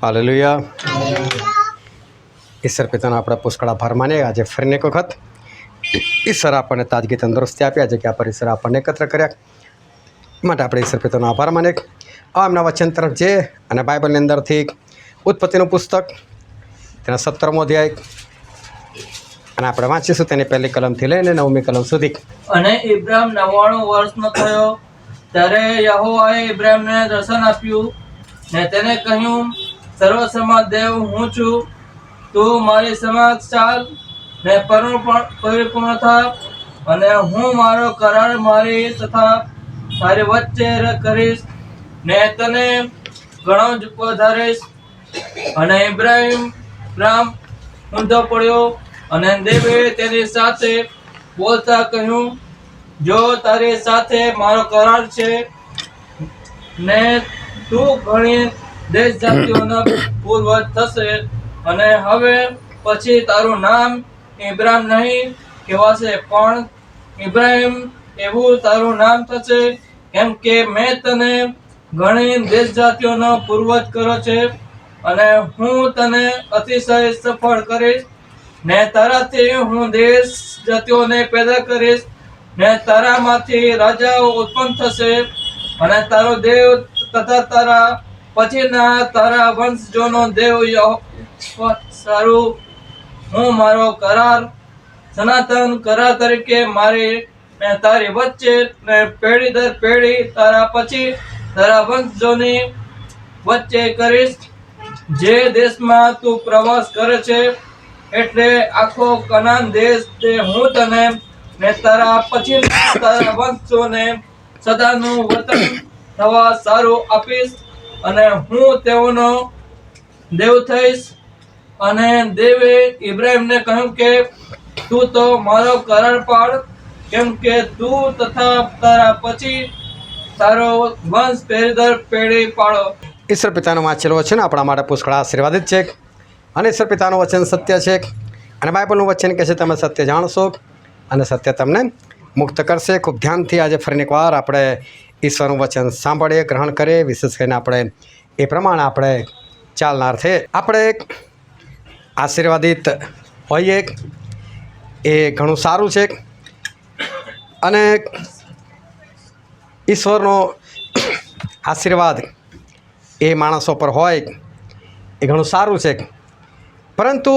Hallelujah. ઈશ્વર પિતાનો આપણે પુષ્કળ આભાર માનીએ. આજે ફરીને એક વખત ઈશ્વર આપણને તાજગી તંદુરસ્તી આપી, આ જગ્યા પર ઈશ્વર આપણને એકત્ર કર્યા માટે આપણે ઈશ્વર પિતાનો આભાર માનીએ. એમના વચન તરફ જે અને બાઇબલની અંદરથી ઉત્પત્તિનું પુસ્તક તેના 17મો અધ્યાય અને આપણે વાંચીશું તેની પહેલી કલમથી લઈને 9મી કલમ સુધી. અને ઇબ્રાહિમ 99 વર્ષનો થયો ત્યારે યહોવાએ ઇબ્રાહિમને દર્શન આપ્યું ને તેને કહ્યું, સર્વસમર્થ દેવ હું છું, તું મારી સમક્ષ ચાલ ને પરિપૂર્ણ થા, અને હું મારો કરાર મારી તથા તારી વચ્ચે કરીશ ને તને ઘણો જ વધારીશ. અને ઇબ્રાહિમ ઊંધો પડ્યો અને દેવે તેની સાથે બોલતા કહ્યું, જો તારી સાથે મારો કરાર છે ને તું ઘણી દેશ જાતિઓના પૂર્વજ થશે, અને હવે પછી તારું નામ ઇબ્રાહિમ નહીં કહેવાશે પણ ઇબ્રાહિમ એવું તારું નામ થશે, કેમ કે મેં તને ઘણી દેશ જાતિઓનો પૂર્વજ કર્યો છે, અને હું તને અતિશય સફળ કરીશ ને તારાથી હું દેશ જાતિઓને પેદા કરીશ ને તારામાંથી રાજાઓ ઉત્પન્ન થશે, અને તારો દેવ તથા તારા પછીના તારા વંશજોનો દેવ સારું હું મારો કરાર સનાતન કરાર તરીકે મારી ને તારી વચ્ચે ને પેઢી દર પેઢી તારા પછી તારા વંશજોની વચ્ચે કરીશ, જે દેશમાં તું પ્રવાસ કરે છે, એટલે આખો કનાન દેશ તે હું તને ને તારા પછી તારા વંશજોને સદાનું વતન થવા સારું આપીશ, અને હું તેઓનો દેવ થઈશ. અને દેવે ઇબ્રાહિમને કહ્યું કે તું તો મારો કરાર પાળ, કેમ કે તું તથા તારા પછી તારો વંશ પેઢી દર પેઢી પાળો. ઈશ્વર પિતાનું વાંચેલું વચન આપણા માટે પુષ્કળ આશીર્વાદિત છે, અને ઈશ્વર પિતાનું વચન સત્ય છે, અને બાઇબલનું વચન કહે છે તમે સત્ય જાણશો અને સત્ય તમને મુક્ત કરશે. ખૂબ ધ્યાનથી આજે ફરીને એકવાર આપણે ઈશ્વરનું વચન સાંભળીએ, ગ્રહણ કરીએ, વિશેષ કરીને આપણે એ પ્રમાણે આપણે ચાલનાર છે. આપણે આશીર્વાદિત હોઈએ એ ઘણું સારું છે, અને ઈશ્વરનો આશીર્વાદ એ માણસો પર હોય એ ઘણું સારું છે, પરંતુ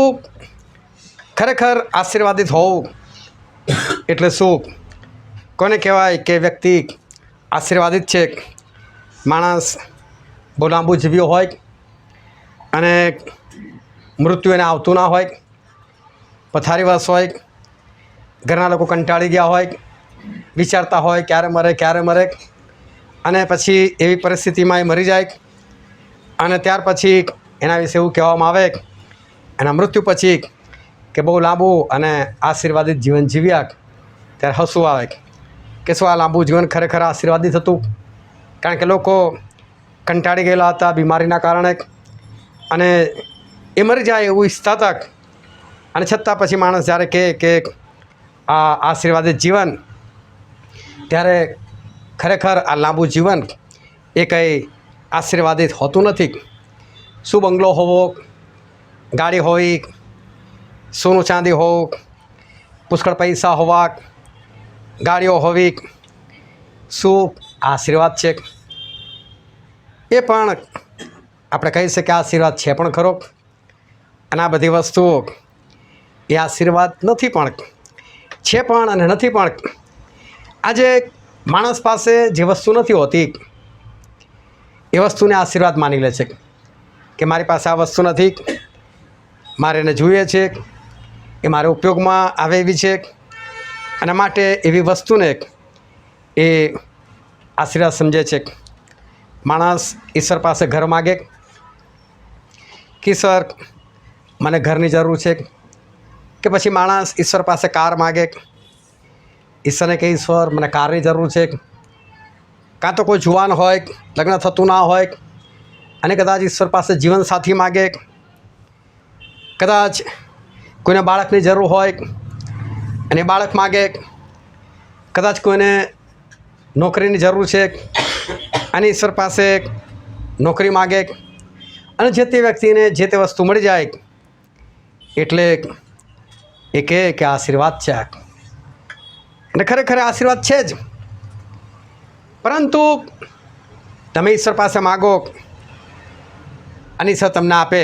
ખરેખર આશીર્વાદિત હોવું એટલે શું? કોને કહેવાય કે વ્યક્તિ આશીર્વાદિત છે? માણસ બહુ લાંબુ જીવ્યો હોય અને મૃત્યુ એને આવતું ના હોય, પથારીવશ હોય, ઘરના લોકો કંટાળી ગયા હોય, વિચારતા હોય ક્યારે મરે, અને પછી એવી પરિસ્થિતિમાં એ મરી જાય, અને ત્યાર પછી એના વિશે એવું કહેવામાં આવે એના મૃત્યુ પછી કે બહુ લાંબુ અને આશીર્વાદિત જીવન જીવ્યા. ત્યારે હસવું આવે કે શું આ લાંબુ જીવન ખરેખર આશીર્વાદિત હતું? કારણ કે લોકો કંટાળી ગયેલા હતા બીમારીના કારણે, અને એ મરી જાય એવું ઈચ્છતા હતા, અને છતાં પછી માણસ જ્યારે કહે કે આ આશીર્વાદિત જીવન, ત્યારે ખરેખર આ લાંબુ જીવન એ કંઈ આશીર્વાદિત હોતું નથી. શું બંગલો હોવો, ગાડી હોવી, સોનું ચાંદી હોવું, પુષ્કળ પૈસા હોવા, ગાડીઓ હોવી, શું આશીર્વાદ છે? એ પણ આપણે કહી શકીએ આશીર્વાદ છે પણ ખરો, અને આ બધી વસ્તુઓ એ આશીર્વાદ નથી પણ છે પણ અને નથી પણ. આજે માણસ પાસે જે વસ્તુ નથી હોતી એ વસ્તુને આશીર્વાદ માની લે છે કે મારી પાસે આ વસ્તુ નથી, મારે એને જોઈએ છે, એ મારે ઉપયોગમાં આવે એવી છે, અને માટે એવી વસ્તુને એ આશીર્વાદ સમજે છે. માણસ ઈશ્વર પાસે ઘર માગે કે ઈશ્વર મને ઘરની જરૂર છે, કે પછી માણસ ઈશ્વર પાસે કાર માગે, ઈશ્વરને કે ઈશ્વર મને કારની જરૂર છે. કાં તો કોઈ જુવાન હોય, લગ્ન થતું ના હોય, અને કદાચ ઈશ્વર પાસે જીવનસાથી માગે, કદાચ કોઈને બાળકની જરૂર હોય અને બાળક માગે, કદાચ કોઈને નોકરીની જરૂર છે અને ઈશ્વર પાસે નોકરી માગે, અને જે તે વ્યક્તિને જે તે વસ્તુ મળી જાય એટલે એ કહે કે આશીર્વાદ છે. અને ખરેખર આશીર્વાદ છે જ, પરંતુ તમે ઈશ્વર પાસે માગો અને ઈશ્વર તમને આપે,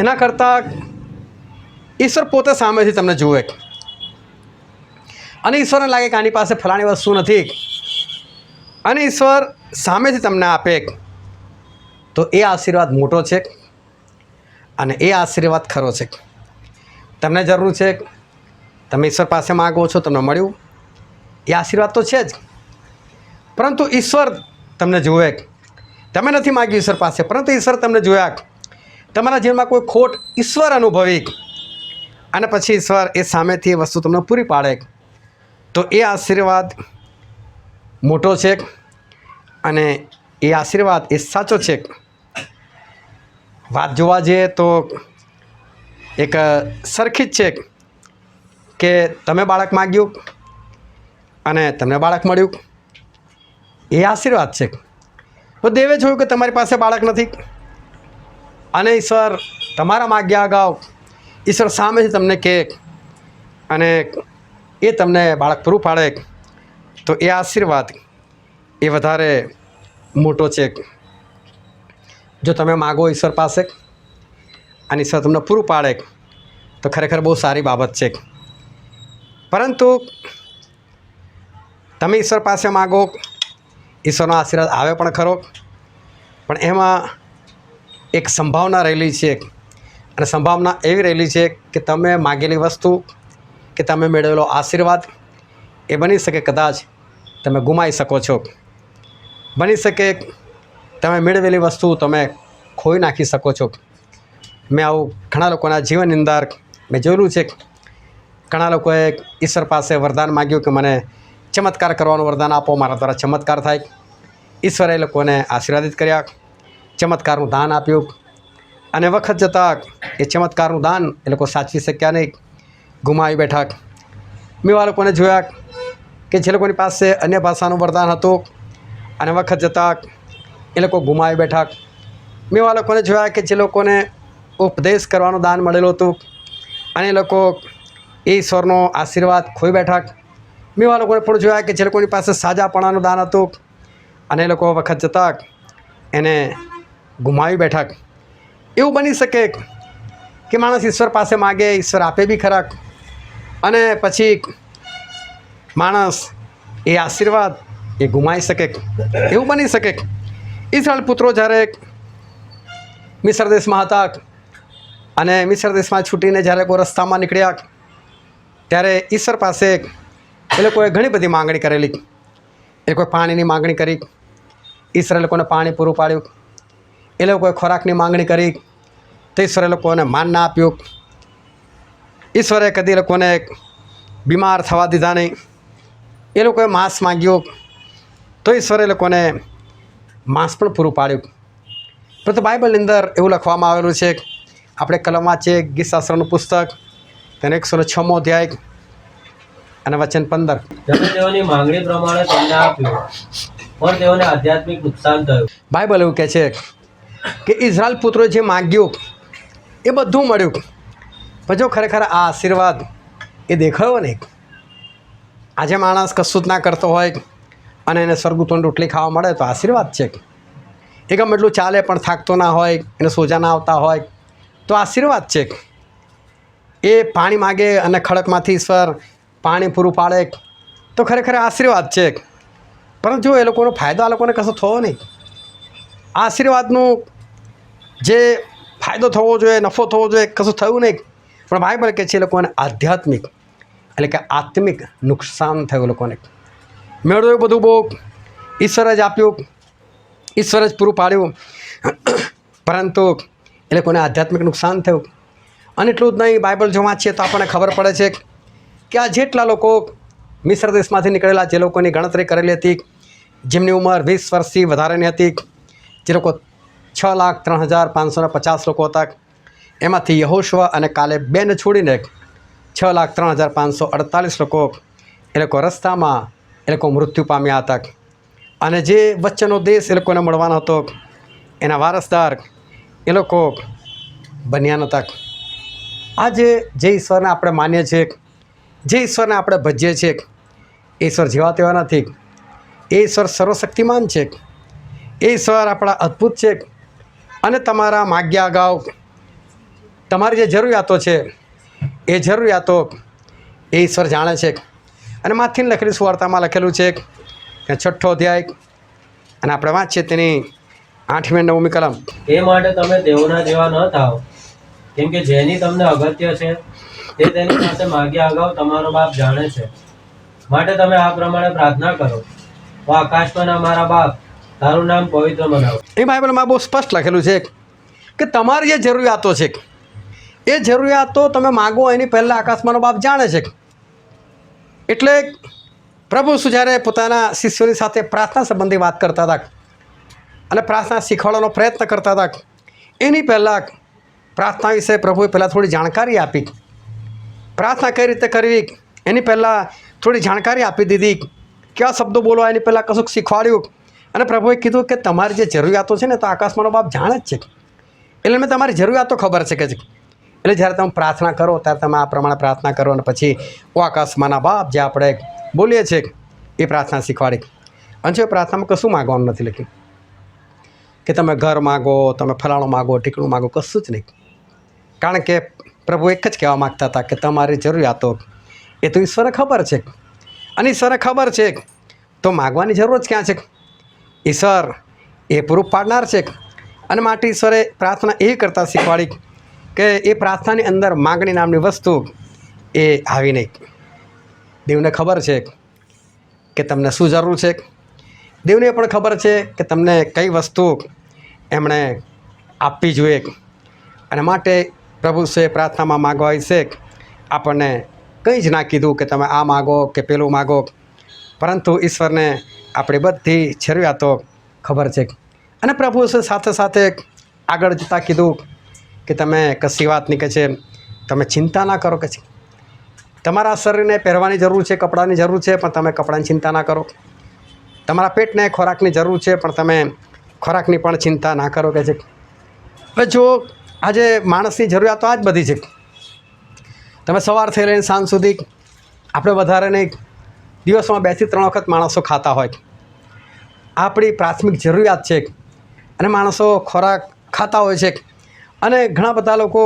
એના કરતાં ઈશ્વર પોતે સામેથી તમને જુએ અને ઈશ્વરને લાગે કે આની પાસે ફલાણી વસ્તુ નથી અને ઈશ્વર સામેથી તમને આપે, તો એ આશીર્વાદ મોટો છે અને એ આશીર્વાદ ખરો છે. તમને જરૂર છે, તમે ઈશ્વર પાસે માગો છો, તમને મળ્યું, એ આશીર્વાદ તો છે જ, પરંતુ ઈશ્વર તમને જુએ. તમે નથી માગ્યું ઈશ્વર પાસે, પરંતુ ઈશ્વર તમને જોયા. તમારા જીવનમાં કોઈ ખોટ ઈશ્વર અનુભવી અને પછી ઈશ્વર એ સામેથી એ વસ્તુ તમને પૂરી પાડે, તો એ આશીર્વાદ મોટો છે અને એ આશીર્વાદ એ સાચો છે. વાત જોવા જઈએ તો એક સરખી જ છે કે તમે બાળક માગ્યું અને તમને બાળક મળ્યું, એ આશીર્વાદ છે. તો દેવે જોયું કે તમારી પાસે બાળક નથી અને ઈશ્વર તમારા માગ્યા અગાઉ ઈશ્વર સામેથી તમને કહે અને એ તમને બાળક પૂરું પાડે, તો એ આશીર્વાદ એ વધારે મોટો છે. જો તમે માગો ઈશ્વર પાસે અને ઈશ્વર તમને પૂરું પાડે તો ખરેખર બહુ સારી બાબત છે. પરંતુ તમે ઈશ્વર પાસે માગો, ઈશ્વરનો આશીર્વાદ આવે પણ ખરો, પણ એમાં એક સંભાવના રહેલી છે અને સંભાવના એવી રહેલી છે કે તમે માગેલી વસ્તુ કે તમે મેળવેલો આશીર્વાદ એ બની શકે કદાચ તમે ગુમાવી શકો છો. બની શકે તમે મેળવેલી વસ્તુ તમે ખોઈ નાખી શકો છો. મેં આવું ઘણા લોકોના જીવનની અંદર મેં જોયેલું છે. ઘણા લોકોએ ઈશ્વર પાસે વરદાન માગ્યું કે મને ચમત્કાર કરવાનું વરદાન આપો, મારા દ્વારા ચમત્કાર થાય. ઈશ્વરે એ લોકોને આશીર્વાદિત કર્યા, ચમત્કારનું દાન આપ્યું અને વખત જતાં એ ચમત્કારનું દાન એ લોકો સાચવી શક્યા નહીં, ગુમાવી બેઠા. મેં એવા લોકોને જોયા કે જે લોકોની પાસે અન્ય ભાષાનું વરદાન હતું અને વખત જતાં એ લોકો ગુમાવી બેઠા. મેં એવા લોકોને જોયા કે જે લોકોને ઉપદેશ કરવાનું દાન મળેલું હતું અને એ લોકો એ ઈશ્વરનો આશીર્વાદ ખોઈ બેઠા. મેં એવા લોકોને પણ જોયા કે જે લોકોની પાસે સાજાપણાનું દાન હતું અને એ લોકો વખત જતાં એને ગુમાવી બેઠા. એવું બની શકે કે માણસ ઈશ્વર પાસે માગે, ઈશ્વર આપે બી ખરા અને પછી માણસ એ આશીર્વાદ એ ગુમાવી શકે. એવું બની શકે. ઈસ્રાયેલ પુત્રો જ્યારે મિસ્ર દેશમાં હતા અને મિસ્ર દેશમાં છૂટીને જ્યારે કોઈ રસ્તામાં નીકળ્યા ત્યારે ઈશ્વર પાસે એ લોકોએ ઘણી બધી માંગણી કરેલી. એ લોકોએ પાણીની માંગણી કરી, ઈશ્વરે એ લોકોને પાણી પૂરું પાડ્યું. એ લોકોએ ખોરાકની માંગણી કરી તો ઈશ્વરે એ લોકોને માન ના આપ્યું. ઈશ્વરે કદી એ લોકોને બીમાર થવા દીધા નહીં. એ લોકોએ માંસ માગ્યું તો ઈશ્વરે એ લોકોને માંસ પણ પૂરું પાડ્યું. પરંતુ બાઇબલની અંદર એવું લખવામાં આવેલું છે, આપણે કલમ વાંચીએ ગીતશાસ્ત્રનું પુસ્તક તેને 106મો અધ્યાય અને વચન 15. તમે તેઓની માંગણી પ્રમાણે તેમને આપ્યું, પણ તેઓને આધ્યાત્મિક નુકસાન થયું. બાઇબલ એવું કહે છે કે ઇઝરાયલ પુત્રોએ જે માગ્યું એ બધું મળ્યું, પણ જો ખરેખર આ આશીર્વાદ એ દેખાયો નહીં. આજે માણસ કશું જ ના કરતો હોય અને એને સ્વર્ગુતોની રોટલી ખાવા મળે તો આશીર્વાદ છે. એ ગમે એટલું ચાલે પણ થાકતો ના હોય, એને સોજા ના આવતા હોય તો આશીર્વાદ છે. એ પાણી માગે અને ખડકમાંથી ઈશ્વર પાણી પૂરું પાડે તો ખરેખર આશીર્વાદ છે. પરંતુ જો એ લોકોનો ફાયદો આ લોકોને કશો થયો નહીં. આ આશીર્વાદનું જે ફાયદો થવો જોઈએ, નફો થવો જોઈએ, કશું થયું નહીં. પણ બાઇબલ કહે છે એ લોકોને આધ્યાત્મિક એટલે કે આત્મિક નુકસાન થયું. લોકોને મેળવ્યું બધું બહુ, ઈશ્વરે જ આપ્યું, ઈશ્વરે જ પૂરું પાડ્યું, પરંતુ એ લોકોને આધ્યાત્મિક નુકસાન થયું. અને એટલું જ નહીં, બાઇબલ જો વાંચીએ તો આપણને ખબર પડે છે કે આ જેટલા લોકો મિસ્ર દેશમાંથી નીકળેલા, જે લોકોની ગણતરી કરેલી હતી, જેમની ઉંમર 20 વર્ષથી વધારેની હતી, જે લોકો 6,03,550 લોકો હતા, એમાંથી યહોશુઆ અને કાલેબ બેને છોડીને 6,03,548 લોકો એ લોકો રસ્તામાં એ લોકો મૃત્યુ પામ્યા હતા. અને જે વચ્ચેનો દેશ એ લોકોને મળવાનો હતો એના વારસદાર એ લોકો બન્યા નહોતા. આજે જે ઈશ્વરને આપણે માનીએ છીએ, જે ઈશ્વરને આપણે ભજીએ છીએ, એ ઈશ્વર જેવા તેવા નથી. એ ઈશ્વર સર્વશક્તિમાન છે. એ ઈશ્વર આપણા અદ્ભુત છે. અને તમારા માગ્યા અગાઉ તમારી જે જરૂરિયાતો છે એ જરૂરિયાતો એ ઈશ્વર જાણે છે. અને માથીને લખેલી સુવાર્તામાં લખેલું છે કે 6ઠ્ઠો અધ્યાય અને આપણે વાંચીએ તેની 8મી અને 9મી કલમ. એ માટે તમે તેઓના જેવા ન થાઓ, કેમ કે જેની તમને અગત્ય છે તે તેની પાસે માગ્યા અગાઉ તમારો બાપ જાણે છે. માટે તમે આ પ્રમાણે પ્રાર્થના કરો: ઓ આકાશમાંના મારા બાપ, તારું નામ પવિત્ર બનાવો. એ બાઇબલમાં બહુ સ્પષ્ટ લખેલું છે કે તમારી જે જરૂરિયાતો છે એ જરૂરિયાતો તમે માગો એની પહેલાં આકાશમાંનો બાપ જાણે છે. એટલે પ્રભુ શું જ્યારે પોતાના શિષ્યોની સાથે પ્રાર્થના સંબંધી વાત કરતા હતા અને પ્રાર્થના શીખવાડવાનો પ્રયત્ન કરતા હતા, એની પહેલાં પ્રાર્થના વિશે પ્રભુએ પહેલાં થોડી જાણકારી આપી. પ્રાર્થના કઈ રીતે કરવી એની પહેલાં થોડી જાણકારી આપી દીધી. કેવા શબ્દો બોલવા એની પહેલાં કશુંક શીખવાડ્યું. અને પ્રભુએ કીધું કે તમારી જે જરૂરિયાતો છે ને તો આકાશમાંનો બાપ જાણે જ છે. એટલે મેં તમારી જરૂરિયાતો ખબર છે કે છે. એટલે જ્યારે તમે પ્રાર્થના કરો ત્યારે તમે આ પ્રમાણે પ્રાર્થના કરો અને પછી ઓ આકાશમાંના બાપ જે આપણે બોલીએ છીએ એ પ્રાર્થના શીખવાડી. અને જો પ્રાર્થનામાં કશું માગવાનું નથી લખ્યું કે તમે ઘર માગો, તમે ફલાણું માગો, ટીકણું માગો, કશું જ નહીં. કારણ કે પ્રભુ એક જ કહેવા માગતા હતા કે તમારી જરૂરિયાતો એ તો ઈશ્વરને ખબર છે. અને ઈશ્વરને ખબર છે તો માગવાની જરૂર જ ક્યાં છે? ઈશ્વર એ પૂરું પાડનાર છે. અને માટે ઈશ્વરે પ્રાર્થના એ કરતાં શીખવાડી કે એ પ્રાર્થનાની અંદર માગણી નામની વસ્તુ એ આવી નહીં. દેવને ખબર છે કે તમને શું જરૂર છે. દેવને પણ ખબર છે કે તમને કઈ વસ્તુ એમણે આપવી જોઈએ. અને માટે પ્રભુ છે પ્રાર્થનામાં માગવા વિશે આપણને કંઈ જ ના કીધું કે તમે આ માગો કે પેલું માગો, પરંતુ ઈશ્વરને આપણી બધી જરૂરિયાતો ખબર છે. અને પ્રભુ સાથે સાથે આગળ જતાં કીધું કે તમે કશી વાતની કે છે તમે ચિંતા ના કરો કે છે. તમારા શરીરને પહેરવાની જરૂર છે, કપડાની જરૂર છે, પણ તમે કપડાની ચિંતા ના કરો. તમારા પેટને ખોરાકની જરૂર છે પણ તમે ખોરાકની પણ ચિંતા ના કરો કે છે. હવે જો આજે માણસની જરૂરિયાતો આ જ બધી છે. તમે સવારથી લઈને સાંજ સુધી આપણે વધારે નહીં દિવસમાં 2 થી 3 વખત માણસો ખાતા હોય. આપણી પ્રાથમિક જરૂરિયાત છે. અને માણસો ખોરાક ખાતા હોય છે. અને ઘણા બધા લોકો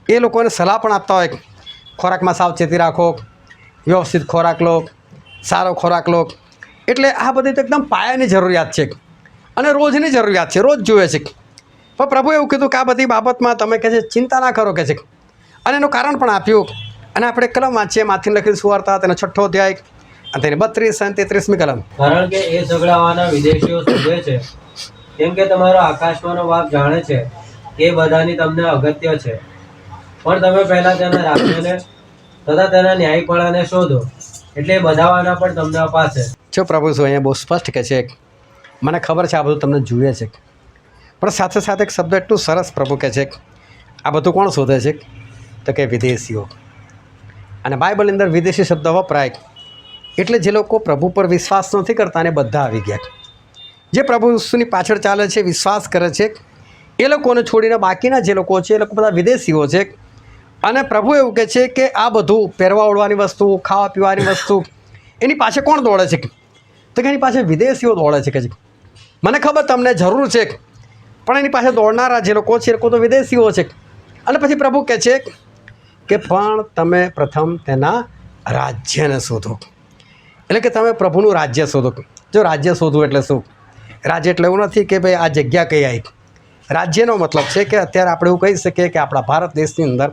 એ લોકોને સલાહ પણ આપતા હોય ખોરાકમાં સાવચેતી રાખો, વ્યવસ્થિત ખોરાક લો, સારો ખોરાક લો. એટલે આ બધી તો એકદમ પાયાની જરૂરિયાત છે અને રોજની જરૂરિયાત છે, રોજ જોઈએ છે. પણ પ્રભુએ એવું કીધું કે આ બધી બાબતમાં તમે કહે છે ચિંતા ના કરો કે છે. અને એનું કારણ પણ આપ્યું. અને આપણે કલમ વાંચીએ માથીને લખેલી સુવાર્તા તેનો 6ઠ્ઠો અધ્યાય અને તેની 32 અને 33મી કલમ. કારણ કે એ ઝઘડાવાના વિદેશીઓ શોધે છે, કેમ કે તમારો આકાશમાંનો બાપ જાણે છે કે એ બધાની તમને અગત્ય છે. પણ તમે પહેલા તેના રાજ્યને તથા તેના ન્યાયપણાને શોધો, એટલે એ બધાવાના પણ તમને અપાશે. જો પ્રભુ શું અહીંયા બહુ સ્પષ્ટ કહે છે, મને ખબર છે આ બધું તમને જુએ છે, પણ સાથે સાથે એક શબ્દ એટલું સરસ પ્રભુ કહે છે, આ બધું કોણ શોધે છે? તો કે વિદેશીઓ. અને બાઇબલની અંદર વિદેશી શબ્દ વપરાય એટલે જે લોકો પ્રભુ પર વિશ્વાસ નથી કરતા અને બધા આવી ગયા. જે પ્રભુ ઈસુની પાછળ ચાલે છે, વિશ્વાસ કરે છે, એ લોકોને છોડીને બાકીના જે લોકો છે એ લોકો બધા વિદેશીઓ છે. અને પ્રભુ એવું કહે છે કે આ બધું પહેરવા ઓળવાની વસ્તુ, ખાવા પીવાની વસ્તુ એની પાછળ કોણ દોડે છે? તો કે એની પાછળ વિદેશીઓ દોડે છે. કે મને ખબર તમને જરૂર છે, પણ એની પાછળ દોડનારા જે લોકો છે એ લોકો તો વિદેશીઓ છે. અને પછી પ્રભુ કહે છે કે પણ તમે પ્રથમ તેના રાજ્યને શોધો. એટલે કે તમે પ્રભુનું રાજ્ય શોધો. જો રાજ્ય શોધવું એટલે શું? રાજ્ય એટલે એવું નથી કે ભાઈ આ જગ્યા કઈ આવી. રાજ્યનો મતલબ છે કે અત્યારે આપણે એવું કહી શકીએ કે આપણા ભારત દેશની અંદર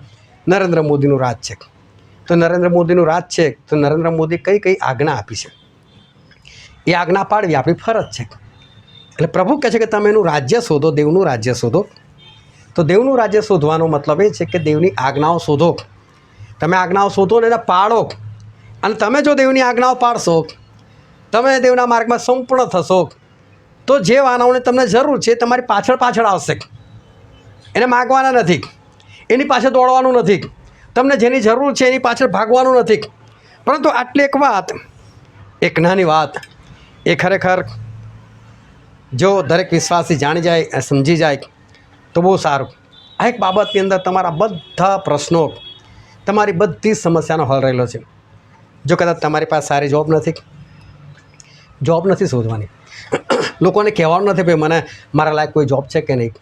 નરેન્દ્ર મોદીનું રાજ છે. તો નરેન્દ્ર મોદીનું રાજ છે તો નરેન્દ્ર મોદી કઈ કઈ આજ્ઞા આપી છે એ આજ્ઞા પાડવી આપણી ફરજ છે. એટલે પ્રભુ કહે છે કે તમે એનું રાજ્ય શોધો, દેવનું રાજ્ય શોધો. તો દેવનું રાજ્ય શોધવાનો મતલબ એ છે કે દેવની આજ્ઞાઓ શોધો. તમે આજ્ઞાઓ શોધો ને એને પાળો. અને તમે જો દેવની આજ્ઞાઓ પાડશો, તમે દેવના માર્ગમાં સંપૂર્ણ થશો, તો જે માનવને તમને જરૂર છે તમારી પાછળ પાછળ આવશે. એને માગવાના નથી, એની પાછળ દોડવાનું નથી, તમને જેની જરૂર છે એની પાછળ ભાગવાનું નથી. પરંતુ આટલી એક વાત, એક નાની વાત, એ ખરેખર જો દરેક વિશ્વાસી જાણી જાય, સમજી જાય, તો બહુ સારું. આ એક બાબતની અંદર તમારા બધા પ્રશ્નો, તમારી બધી સમસ્યાનો હલ રહેલો છે. જો કદાચ તમારી પાસે સારી જોબ નથી શોધવાની, લોકોને કહેવાનું નથી ભાઈ મને મારા લાયક કોઈ જોબ છે કે નહીં,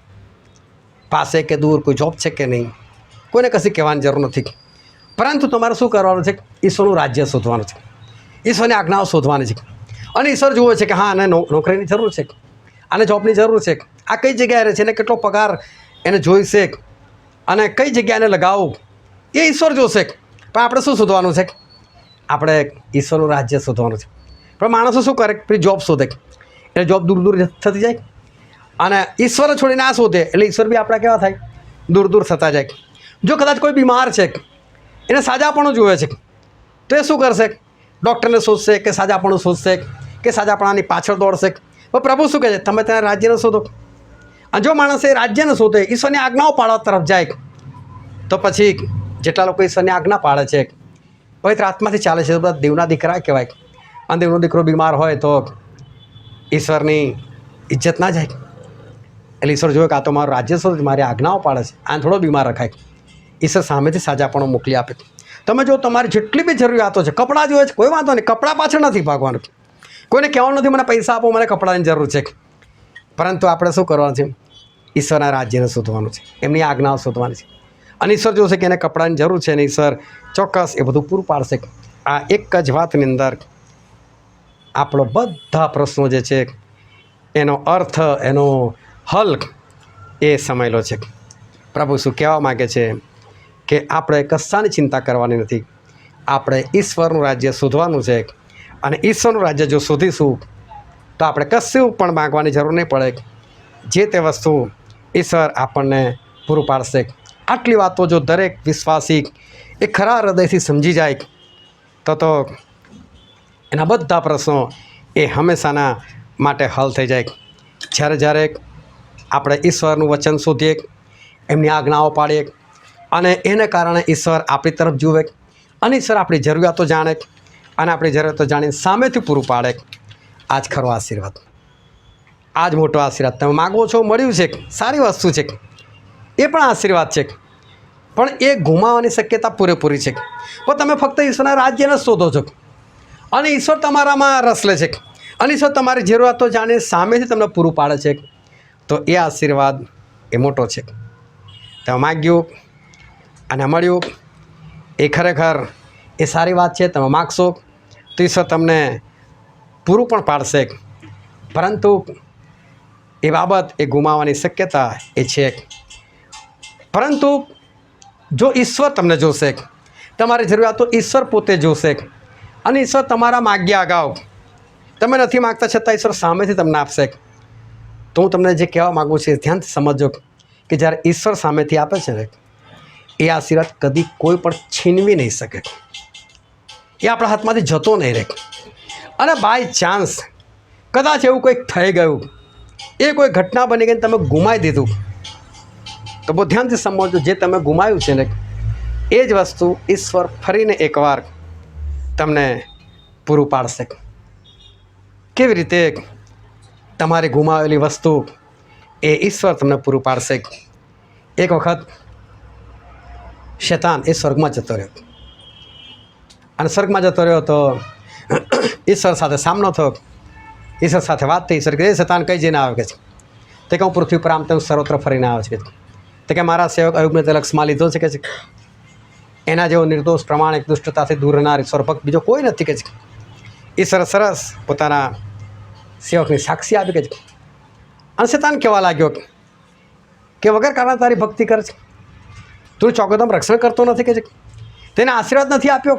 પાસે કે દૂર કોઈ જોબ છે કે નહીં, કોઈને કશી કહેવાની જરૂર નથી. પરંતુ તમારે શું કરવાનું છે? ઈશ્વરનું રાજ્ય શોધવાનું છે, ઈશ્વરની આજ્ઞાઓ શોધવાની છે. અને ઈશ્વર જુએ છે કે હા આને નોકરીની જરૂર છે, આને જોબની જરૂર છે, આ કઈ જગ્યાએ રહે છે, એને કેટલો પગાર એને જોઈશે અને કઈ જગ્યાએ એને લગાવવું એ ઈશ્વર જોશે. પણ આપણે શું શોધવાનું છે? આપણે ઈશ્વરનું રાજ્ય શોધવાનું છે. પણ માણસો શું કરે? પેલી જોબ શોધે એટલે જોબ દૂર દૂર થતી જાય અને ઈશ્વર છોડીને આ શોધે એટલે ઈશ્વર બી આપણા કેવા થાય? દૂર દૂર થતા જાય. જો કદાચ કોઈ બીમાર છે, એને સાજાપણું જોઈએ છે, તો એ શું કરશે? ડૉક્ટરને શોધશે કે સાજાપણું શોધશે કે સાજાપણાની પાછળ દોડશે? પણ પ્રભુ શું કહે છે? તમે ત્યાં રાજ્યને શોધો. અને જો માણસ એ રાજ્યને શોધે, ઈશ્વરની આજ્ઞાઓ પાળવા તરફ જાય, તો પછી જેટલા લોકો ઈશ્વરની આજ્ઞા પાળે છે, પવિત્ર આત્માથી ચાલે છે, તો બધા દેવના દીકરા કહેવાય. અને દેવનો દીકરો બીમાર હોય તો ઈશ્વરની ઇજ્જત ના જાય. એટલે ઈશ્વર જોવે કે આ તો મારું રાજ્ય શોધ, મારી આજ્ઞાઓ પાળે છે, આ થોડો બીમાર રખાય. ઈશ્વર સામેથી સાજાપણો મોકલી આપે. તમે જો તમારી જેટલી બી જરૂરિયાતો છે, કપડાં જોઈએ છે, કોઈ વાંધો નહીં, કપડાં પાછળ નથી ભાગવાનું. કોઈને કહેવાનું નથી મને પૈસા આપો, મને કપડાની જરૂર છે. પરંતુ આપણે શું કરવાનું છે? ઈશ્વરના રાજ્યને શોધવાનું છે, એમની આજ્ઞાઓ શોધવાની છે. અને ઈશ્વર જોશે કે એને કપડાની જરૂર છે અને ઈશ્વર ચોક્કસ એ બધું પૂરું પાડશે. આ એક જ વાતની અંદર આપણો બધા પ્રશ્નો જે છે એનો અર્થ, એનો હલ એ સમયેલો છે. પ્રભુ શું કહેવા માગે છે કે આપણે કશાની ચિંતા કરવાની નથી, આપણે ઈશ્વરનું રાજ્ય શોધવાનું છે. અને ઈશ્વરનું રાજ્ય જો શોધીશું તો આપણે કશું પણ માગવાની જરૂર નહીં પડે, જે તે વસ્તુ ઈશ્વર આપણને પૂરું પાડશે. આટલી વાતો જો દરેક વિશ્વાસી એ ખરા હૃદયથી સમજી જાય તો એના બધા પ્રશ્નો એ હંમેશાના માટે હલ થઈ જાય. જ્યારે આપણે ઈશ્વરનું વચન શોધીએ, એમની આજ્ઞાઓ પાડીએ અને એને કારણે ઈશ્વર આપણી તરફ જુએ અને ઈશ્વર આપણી જરૂરિયાતો જાણે અને આપણી જરૂરિયાતો જાણીને સામેથી પૂરું પાડે. આ જ ખરો આશીર્વાદ, આ જ મોટો આશીર્વાદ. તમે માગો છો, મળ્યું છે, સારી વસ્તુ છે, એ પણ આશીર્વાદ છે. પણ એ ગુમાવવાની શક્યતા પૂરેપૂરી છે. પણ તમે ફક્ત ઈશ્વરના રાજ્યને શોધો છો અને ઈશ્વર તમારામાં રસ લે છે અને ઈશ્વર તમારી જરૂરિયાતો જાણીને સામેથી તમને પૂરું પાડે છે, તો એ આશીર્વાદ એ મોટો છે. તમે માગ્યું અને મળ્યું, એ ખરેખર એ સારી વાત છે. તમે માગશો તો ઈશ્વર તમને પૂરું પણ પાડશે. પરંતુ એ બાબત એ ગુમાવવાની શક્યતા એ છે. પરંતુ જો ઈશ્વર તમને જોશે, તમારી જરૂરિયાતો ઈશ્વર પોતે જોશે અને ઈશ્વર તમારા માગ્યા અગાઉ, તમે નથી માગતા છતાં ઈશ્વર સામેથી તમને આપશે. તો હું તમને જે કહેવા માગું છું ધ્યાનથી સમજો કે જ્યારે ઈશ્વર સામેથી આપે છે ને, એ આશીર્વાદ કદી કોઈ પણ છીનવી નહીં શકે, એ આપણા હાથમાંથી જતો નહીં રહે. અને બાય ચાન્સ કદાચ એવું કંઈક થઈ ગયું, એ કોઈ ઘટના બની ગઈ, તમે ગુમાવી દીધું, તો બહુ ધ્યાનથી સમજો, જે તમે ગુમાવ્યું છે ને એ જ વસ્તુ ઈશ્વર ફરીને એકવાર તમને પૂરું પાડશે. કેવી રીતે? તમારી ગુમાવેલી વસ્તુ એ ઈશ્વર તમને પૂરું પાડશે. એક વખત શેતાન એ સ્વર્ગમાં જતો રહ્યો અને સ્વર્ગમાં જતો રહ્યો તો ઈશ્વર સાથે સામનો થયો. ઈશ્વર સાથે વાત થઈ. ઈશ્વર કે શેતાન કઈ જઈને આવે કે છે? તે કે હું પૃથ્વી પર આમ તેમ સર્વત્ર ફરીને આવે છે. તો કે મારા સેવક અયુબને તે લક્ષમાં લીધો છે કે છે, એના જેવો નિર્દોષ પ્રમાણિક દુષ્ટતાથી દૂર રહેનાર ઈશ્વર ભક્ત બીજો કોઈ નથી કે છે. ઈશ્વર સરસ પોતાના સેવકની સાક્ષી આપી કે છે. અને શેતાન કહેવા લાગ્યો કે વગર કારણે તારી ભક્તિ કરે છે, તું ચોક્કદમ રક્ષણ કરતો નથી કે છે, તેને આશીર્વાદ નથી આપ્યો,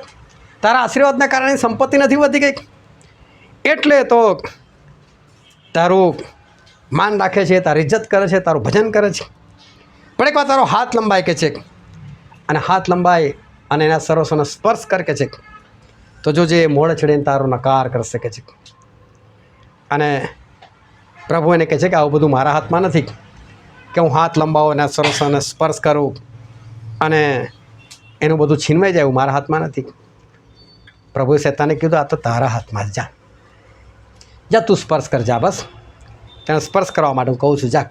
તારા આશીર્વાદના કારણે સંપત્તિ નથી વધી ગઈ, એટલે તો તારું માન રાખે છે, તારી ઇજ્જત કરે છે, તારું ભજન કરે છે. પણ એકવાર તારો હાથ લંબાય કે છે અને હાથ લંબાય અને એના સરસોનો સ્પર્શ કરે કે છે, તો જોજે મોઢે ચડીને તારો નકાર કરી શકે છે. અને પ્રભુ એને કહે છે કે આવું બધું મારા હાથમાં નથી કે હું હાથ લંબાવું એના સરસોને સ્પર્શ કરું અને એનું બધું છીનવાઈ જાય, એવું મારા હાથમાં નથી. પ્રભુએ શેતાને કીધું આ તો તારા હાથમાં જ, જા તું સ્પર્શ કર, જા, બસ તેને સ્પર્શ કરવા માટે હું કહું છું, જા.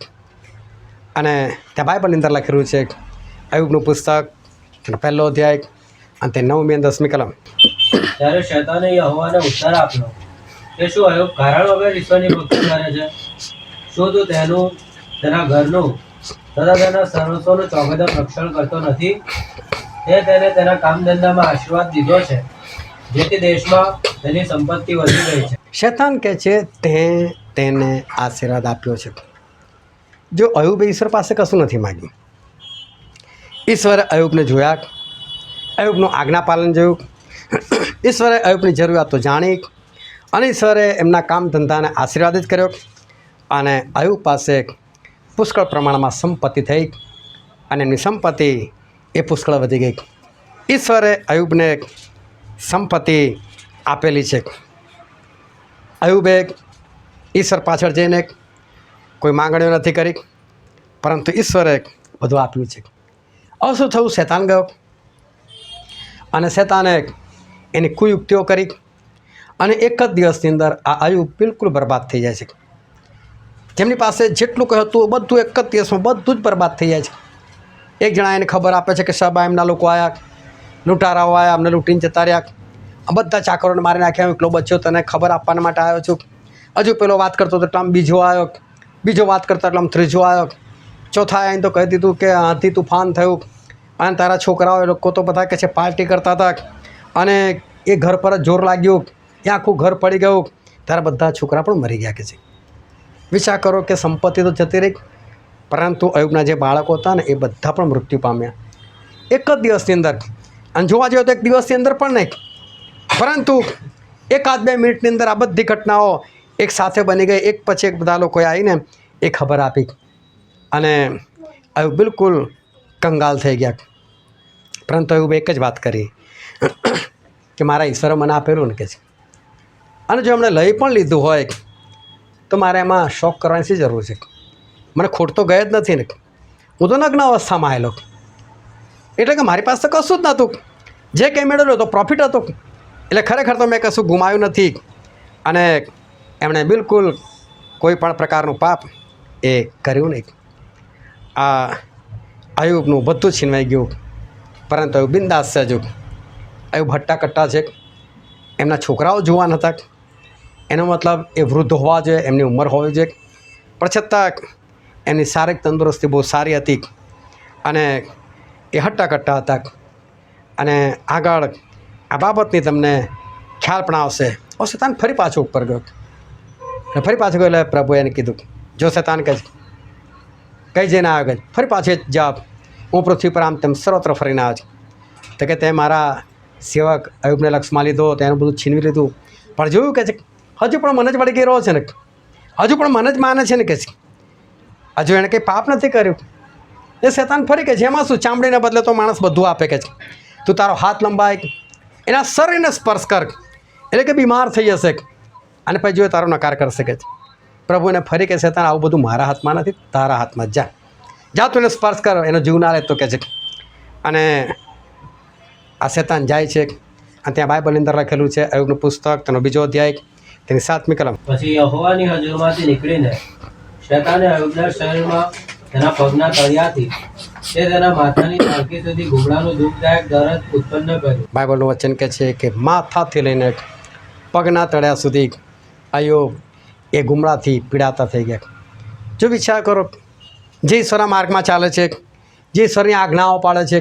અને ત્યાં બાઇબલની અંદર લખેલું છે અયુબનું પુસ્તક તેનો 1લો અધ્યાય અને તે 9મી અને 10મી કલમ. ત્યારે શૈતાને યહોવાને ઉત્તર આપ્યો કે શું અયુબ કારણ વગર ઈશ્વરની ભક્તિ કરે છે? શું તું તેનું, તેના ઘરનું તથા તેના સર્વસ્વનું ચોગદમ રક્ષણ કરતો નથી? તે તેને તેના કામ ધંધામાં આશીર્વાદ દીધો છે, જેથી દેશમાં તેની સંપત્તિ વધી ગઈ છે. શૈતાન કહે છે તે તેને આશીર્વાદ આપ્યો છે. જો અયુબે ઈશ્વર પાસે કશું નથી માગ્યું. ઈશ્વરે અયુબને જોયા, અયુબનું આજ્ઞાપાલન જોયું, ઈશ્વરે અયુબની જરૂરિયાતો જાણી અને ઈશ્વરે એમના કામ ધંધાને આશીર્વાદિત કર્યો અને અયુબ પાસે પુષ્કળ પ્રમાણમાં સંપત્તિ થઈ અને એમની સંપત્તિ એ પુષ્કળ વધી ગઈ. ઈશ્વરે અયુબને સંપત્તિ આપેલી છે. અયુબે ઈશ્વર પાછળ જઈને કોઈ માંગણીઓ નથી કરી, પરંતુ ઈશ્વરે બધું આપ્યું છે. હવે શું થયું? શૈતાન ગયો અને શૈતાને એની કુયુક્તિઓ કરી અને એક જ દિવસની અંદર આ અયુબ બિલકુલ બરબાદ થઈ જાય છે. જેમની પાસે જેટલું કહ્યું હતું બધું એક જ દિવસમાં બધું જ બરબાદ થઈ જાય છે. એક જણા એને ખબર આપે છે કે સબા એમના લોકો આવ્યા, લૂંટારાઓ આવ્યા, અમને લૂંટીને જતા રહ્યા, આ બધા ચાકરોને મારી નાખ્યા, હું એકલો બચ્યો, તને ખબર આપવાના માટે આવ્યો છું. હજુ પેલો વાત કરતો હતો એટલે આમ બીજો આવ્યો, બીજો વાત કરતો એટલે આમ ત્રીજો આવ્યો, ચોથા આવીને તો કહી દીધું કે હાથી તુફાન થયું અને તારા છોકરાઓ એ લોકો તો બધા કહે છે પાર્ટી કરતા હતા અને એ ઘર પર જ જોર લાગ્યું, એ આખું ઘર પડી ગયું, તારા બધા છોકરા પણ મરી ગયા. કે છે વિચાર કરો કે સંપત્તિ તો જતી રહી, પરંતુ અયુબના જે બાળકો હતા ને એ બધા પણ મૃત્યુ પામ્યા એક જ દિવસની અંદર. અને જોવા જઈએ તો એક દિવસની અંદર પણ નહીં, પરંતુ 1-2 મિનિટની અંદર આ બધી ઘટનાઓ એક સાથે બની ગઈ. એક પછી એક બધા લોકોએ આવીને એ ખબર આપી અને અયુબ બિલકુલ કંગાલ થઈ ગયા. પરંતુ અયુબે એક જ વાત કરી કે મારા ઈશ્વરે મને આપેલું ને કે છે, અને જો એમણે લઈ પણ લીધું હોય તો મારે એમાં શોખ કરવાની શી જરૂર છે? મને ખોટ તો ગઈ જ નથી ને. હું તો નગ્ન અવસ્થામાં આવેલો, એટલે કે મારી પાસે તો કશું જ નહોતું. જે કંઈ મેળવેલું તો પ્રોફિટ હતો, એટલે ખરેખર તો મેં કશું ગુમાવ્યું નથી. અને એમણે બિલકુલ કોઈ પણ પ્રકારનું પાપ એ કર્યું નહીં. આ અયુબનું બધું છીનવાઈ ગયું, પરંતુ અયુબ બિંદાસ છે. હજુ અયુબ હટ્ટા કટ્ટા છે. એમના છોકરાઓ જુવાન હતા, એનો મતલબ એ વૃદ્ધ હોવા જોઈએ, એમની ઉંમર હોવી જોઈએ, પણ છતાં એમની શારીરિક તંદુરસ્તી બહુ સારી હતી અને એ હટ્ટા કટ્ટા હતા. અને આગળ આ બાબતની તમને ખ્યાલ પણ આવશે. હવે શૈતાન ફરી પાછો ઉપર ગયો અને ફરી પાછો ગયો એટલે પ્રભુએ એને કીધું, જો શૈતાન કહે કઈ જઈને આવ્યો, કે ફરી પાછી જવાબ, હું પૃથ્વી પર આમ તેમ સર્વત્ર ફરીને આવ્યો છું. તો કે તે મારા સેવક અયુબને લક્ષમાં લીધો, તેનું બધું છીનવી લીધું, પણ જોયું કે છે હજુ પણ મને જ વળી ગઈ રહ્યો છે ને, હજુ પણ મને જ માને છે ને કે છે, હજુ એણે કંઈ પાપ નથી કર્યું. એ શૈતાન ફરી કહે છે એમાં શું, ચામડીને બદલે તો માણસ બધું આપે. કે છે તું તારો હાથ લંબાય, એના શરીરને સ્પર્શ કર, એટલે કે બીમાર થઈ જશે અને પછી જો તારો નકાર કરશે. કે છે પ્રભુને ફરી કે શૈતાન આવું બધું મારા હાથમાં નથી, તારા હાથમાં જા, જા તું એને સ્પર્શ કર, એનો જીવ ના રહેતો. કે છે અને આ શૈતાન જાય છે અને ત્યાં બાઇબલની અંદર લખેલું છે અયુબનું પુસ્તક તેનો 2જો અધ્યાય તેની 7મી કલમ. પછી યહોવાની હજુરમાંથી નીકળીને શૈતાને અયુબના શરીરમાં તેના પગના તળિયાથી તે તેના માથાની ટાંકી સુધી ગુમડાનું દુઃખદાયક દર્દ ઉત્પન્ન કર્યું. બાઇબલનું વચન કહે છે કે માથાથી લઈને પગના તળિયા સુધી અયુબ એ ગુમડાથી પીડાતા થઈ ગયા. જો વિચાર કરો, જે ઈશ્વરના માર્ગમાં ચાલે છે, જે ઈશ્વરની આજ્ઞાઓ પાળે છે,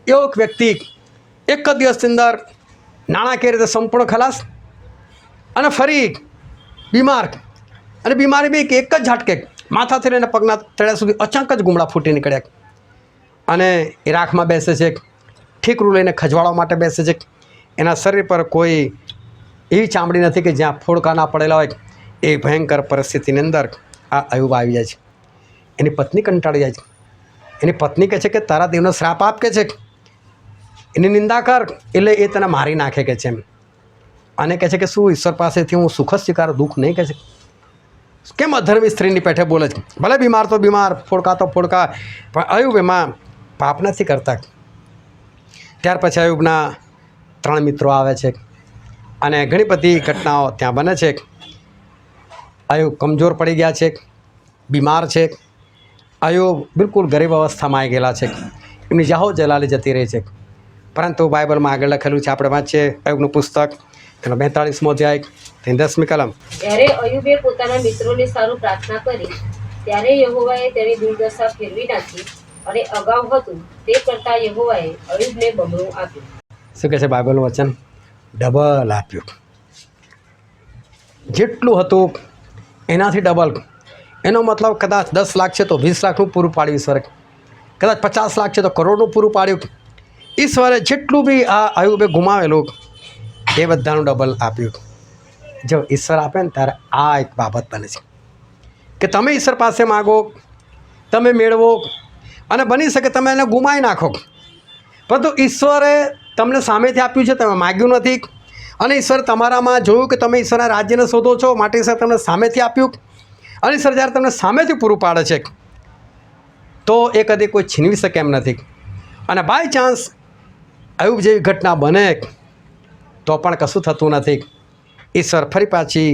એવો એક વ્યક્તિ એક જ દિવસની અંદર નાણાકીય રીતે સંપૂર્ણ ખલાસ અને ફરી બીમાર, અને બીમારી બી એક જ ઝાટકે માથાથી લઈને પગના તળિયા સુધી અચાનક જ ગુમડા ફૂટી નીકળ્યા અને એ રાખમાં બેસે છે, ઠીકરું લઈને ખજવાળવા માટે બેસે છે. એના શરીર પર કોઈ એવી ચામડી નથી કે જ્યાં ફોડકા ના પડેલા હોય. એ ભયંકર પરિસ્થિતિની અંદર આ અયુબ આવી જાય છે. એની પત્ની કંટાળી જાય છે. એની પત્ની કહે છે કે તારા દેવનો શ્રાપ આપ, કે છે એની નિંદા કર એટલે એ તને મારી નાખે. કે છે એમ અને કહે છે કે શું ઈશ્વર પાસેથી હું સુખ જ સ્વીકારું, દુઃખ નહીં? કહે છે કેમ અધર્મી સ્ત્રીની પેઠે બોલે છે? ભલે બીમાર તો બીમાર, ફોડકા તો ફોડકા, પણ અયુબ એમાં પાપ નથી કરતા. ત્યાર પછી અયુબના 3 મિત્રો આવે છે અને ઘણી બધી ઘટનાઓ ત્યાં બને છે. અયુબ કમજોર પડી ગયા છે, બીમાર છે અયુબ બિલકુલ ગરીબ અવસ્થામાં આવી ગયેલા છે, એમની જાહો જલાલી જતી રહી છે. પરંતુ બાઇબલમાં આગળ લખેલું છે, આપણે વાંચીએ અયુબનું પુસ્તક, તેનો 42મો અધ્યાય, તેની 10મી કલમ. જ્યારે અયુબે પોતાના મિત્રોને સારું પ્રાર્થના કરી, ત્યારે યહોવાએ તેની દુર્દશા ફેરવી નાખી, અને અગાઉ હતું તે કરતાં યહોવાએ અયુબને બમણું આપ્યું. શું કહે છે બાઇબલનું વચન? ડબલ આપ્યું. જેટલું હતું એનાથી ડબલ. એનો મતલબ કદાચ 10 લાખ છે તો 20 લાખનું પૂરું પાડ્યું ઈશ્વરે, કદાચ 50 લાખ છે તો કરોડનું પૂરું પાડ્યું. ઈશ્વરે જેટલું બી આ અયુબે ગુમાવેલું એ બધાનું ડબલ આપ્યું. જો ઈશ્વર આપે ને ત્યારે આ એક બાબત બને છે કે તમે ઈશ્વર પાસે માગો, તમે મેળવો, અને બની શકે તમે એને ગુમાવી નાખો, પરંતુ ઈશ્વરે તમને સામેથી આપ્યું છે, તમે માગ્યું નથી. અને ઈશ્વર તમારામાં જોયું કે તમે ઈશ્વરના રાજ્યને શોધો છો, માટે ઈશ્વર તમને સામેથી આપ્યું. અને ઈશ્વર જ્યારે તમને સામેથી પૂરું પાડે છે તો એ કદી કોઈ છીનવી શકે એમ નથી. અને બાય ચાન્સ અયુબ જેવી ઘટના બને તો પણ કશું થતું નથી. ઈશ્વર ફરી પાછી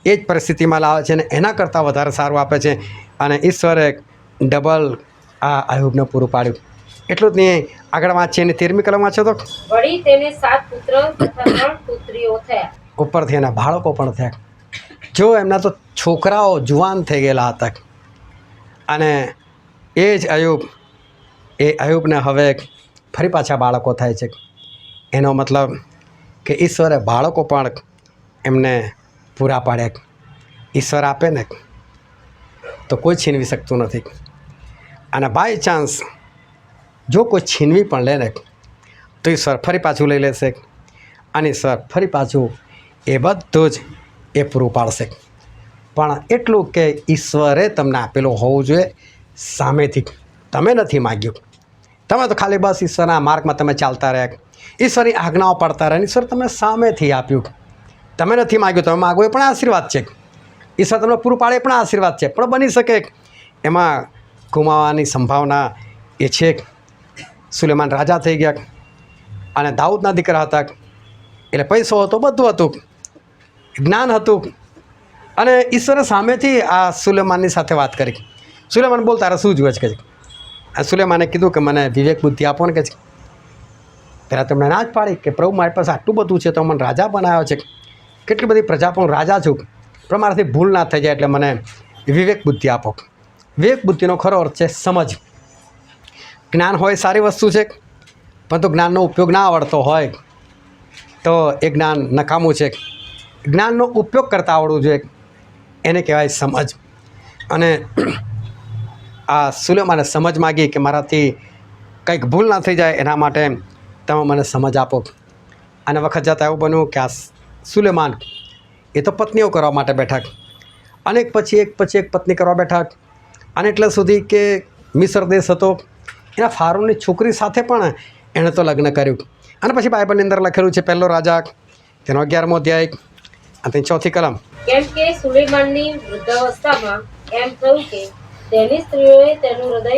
એ જ પરિસ્થિતિમાં લાવે છે અને એના કરતાં વધારે સારું આપે છે. અને ઈશ્વરે ડબલ આ અયુબને પૂરું પાડ્યું. એટલું જ નહીં, આગળ વાંચીએ એની 13મી કલમ વાંચો તો. વળી તેને 7 પુત્ર તથા 3 પુત્રીઓ થયા. ઉપરથી એના બાળકો પણ થયા. જો એમના તો છોકરાઓ જુવાન થઈ ગયેલા હતા. અને એ જ અયુબને હવે ફરી પાછા બાળકો થાય છે. એનો મતલબ કે ઈશ્વરે બાળકો પણ એમને પૂરા પાડ્યા. ઈશ્વર આપે ને તો કોઈ છીનવી શકતું નથી. અને બાય ચાન્સ જો કોઈ છીનવી પણ લે ને તો ઈશ્વર ફરી પાછું લઈ લેશે, અને ઈશ્વર ફરી પાછું એ બધું જ એ પૂરું પાડશે. પણ એટલું કે ઈશ્વરે તમને આપેલું હોવું જોઈએ સામેથી. તમે નથી માગ્યું, તમે તો ખાલી બસ ઈશ્વરના માર્ગમાં તમે ચાલતા રહ્યા, ઈશ્વરની આજ્ઞાઓ પાડતા રહ્યા. ઈશ્વર તમને સામેથી આપ્યું. તમે નથી માગ્યું, તમે માગો એ પણ આશીર્વાદ છે. ઈશ્વર તમને પૂરું પાડે એ પણ આશીર્વાદ છે. પણ બની શકે એમાં ગુમાવવાની સંભાવના એ છે. સુલેમાન રાજા થઈ ગયા અને દાઉદના દીકરા હતા, એટલે પૈસો હતો, બધું હતું, જ્ઞાન હતું. અને ઈશ્વરે સામેથી આ સુલેમાનની સાથે વાત કરી. સુલેમાન બોલ, તારે શું જુએ છે કે? આ સુલેમાને કીધું કે મને વિવેક બુદ્ધિ આપો ને કે છે. પહેલાં તમને ના જ પાડી કે પ્રભુ મારી પાસે આટલું બધું છે તો મને રાજા બનાવ્યો છે, કેટલી બધી પ્રજા પણ રાજા છું, પણ મારાથી ભૂલ ના થઈ જાય એટલે મને વિવેક બુદ્ધિ આપો. વિવેક બુદ્ધિનો ખરો અર્થ છે સમજ. જ્ઞાન હોય સારી વસ્તુ છે, પરંતુ જ્ઞાનનો ઉપયોગ ના આવડતો હોય તો એ જ્ઞાન નકામું છે. જ્ઞાનનો ઉપયોગ કરતા આવડવું જોઈએ, એને કહેવાય સમજ. અને આ સુલેમાને સમજ માગી કે મારાથી કંઈક ભૂલ ના થઈ જાય, એના માટે તમે મને સમજ આપો. અને વખત જતાં એવું બન્યું કે આ સુલેમાન એ તો પત્નીઓ કરવા માટે બેઠા, અને એક પછી એક પત્ની કરવા બેઠા. અને એટલે સુધી કે મિસર દેશ હતો, એના ફારૂની છોકરી સાથે પણ એણે તો લગ્ન કર્યું. અને પછી બાઇબલની અંદર લખેલું છે, પહેલો રાજા તેનો 11મો અધ્યાય અને તેની 4મી કલમ. કેમ કે સુલેમાનની વૃદ્ધાવસ્થામાં એમ થયું કે તેની સ્ત્રીઓએ તેનું હૃદય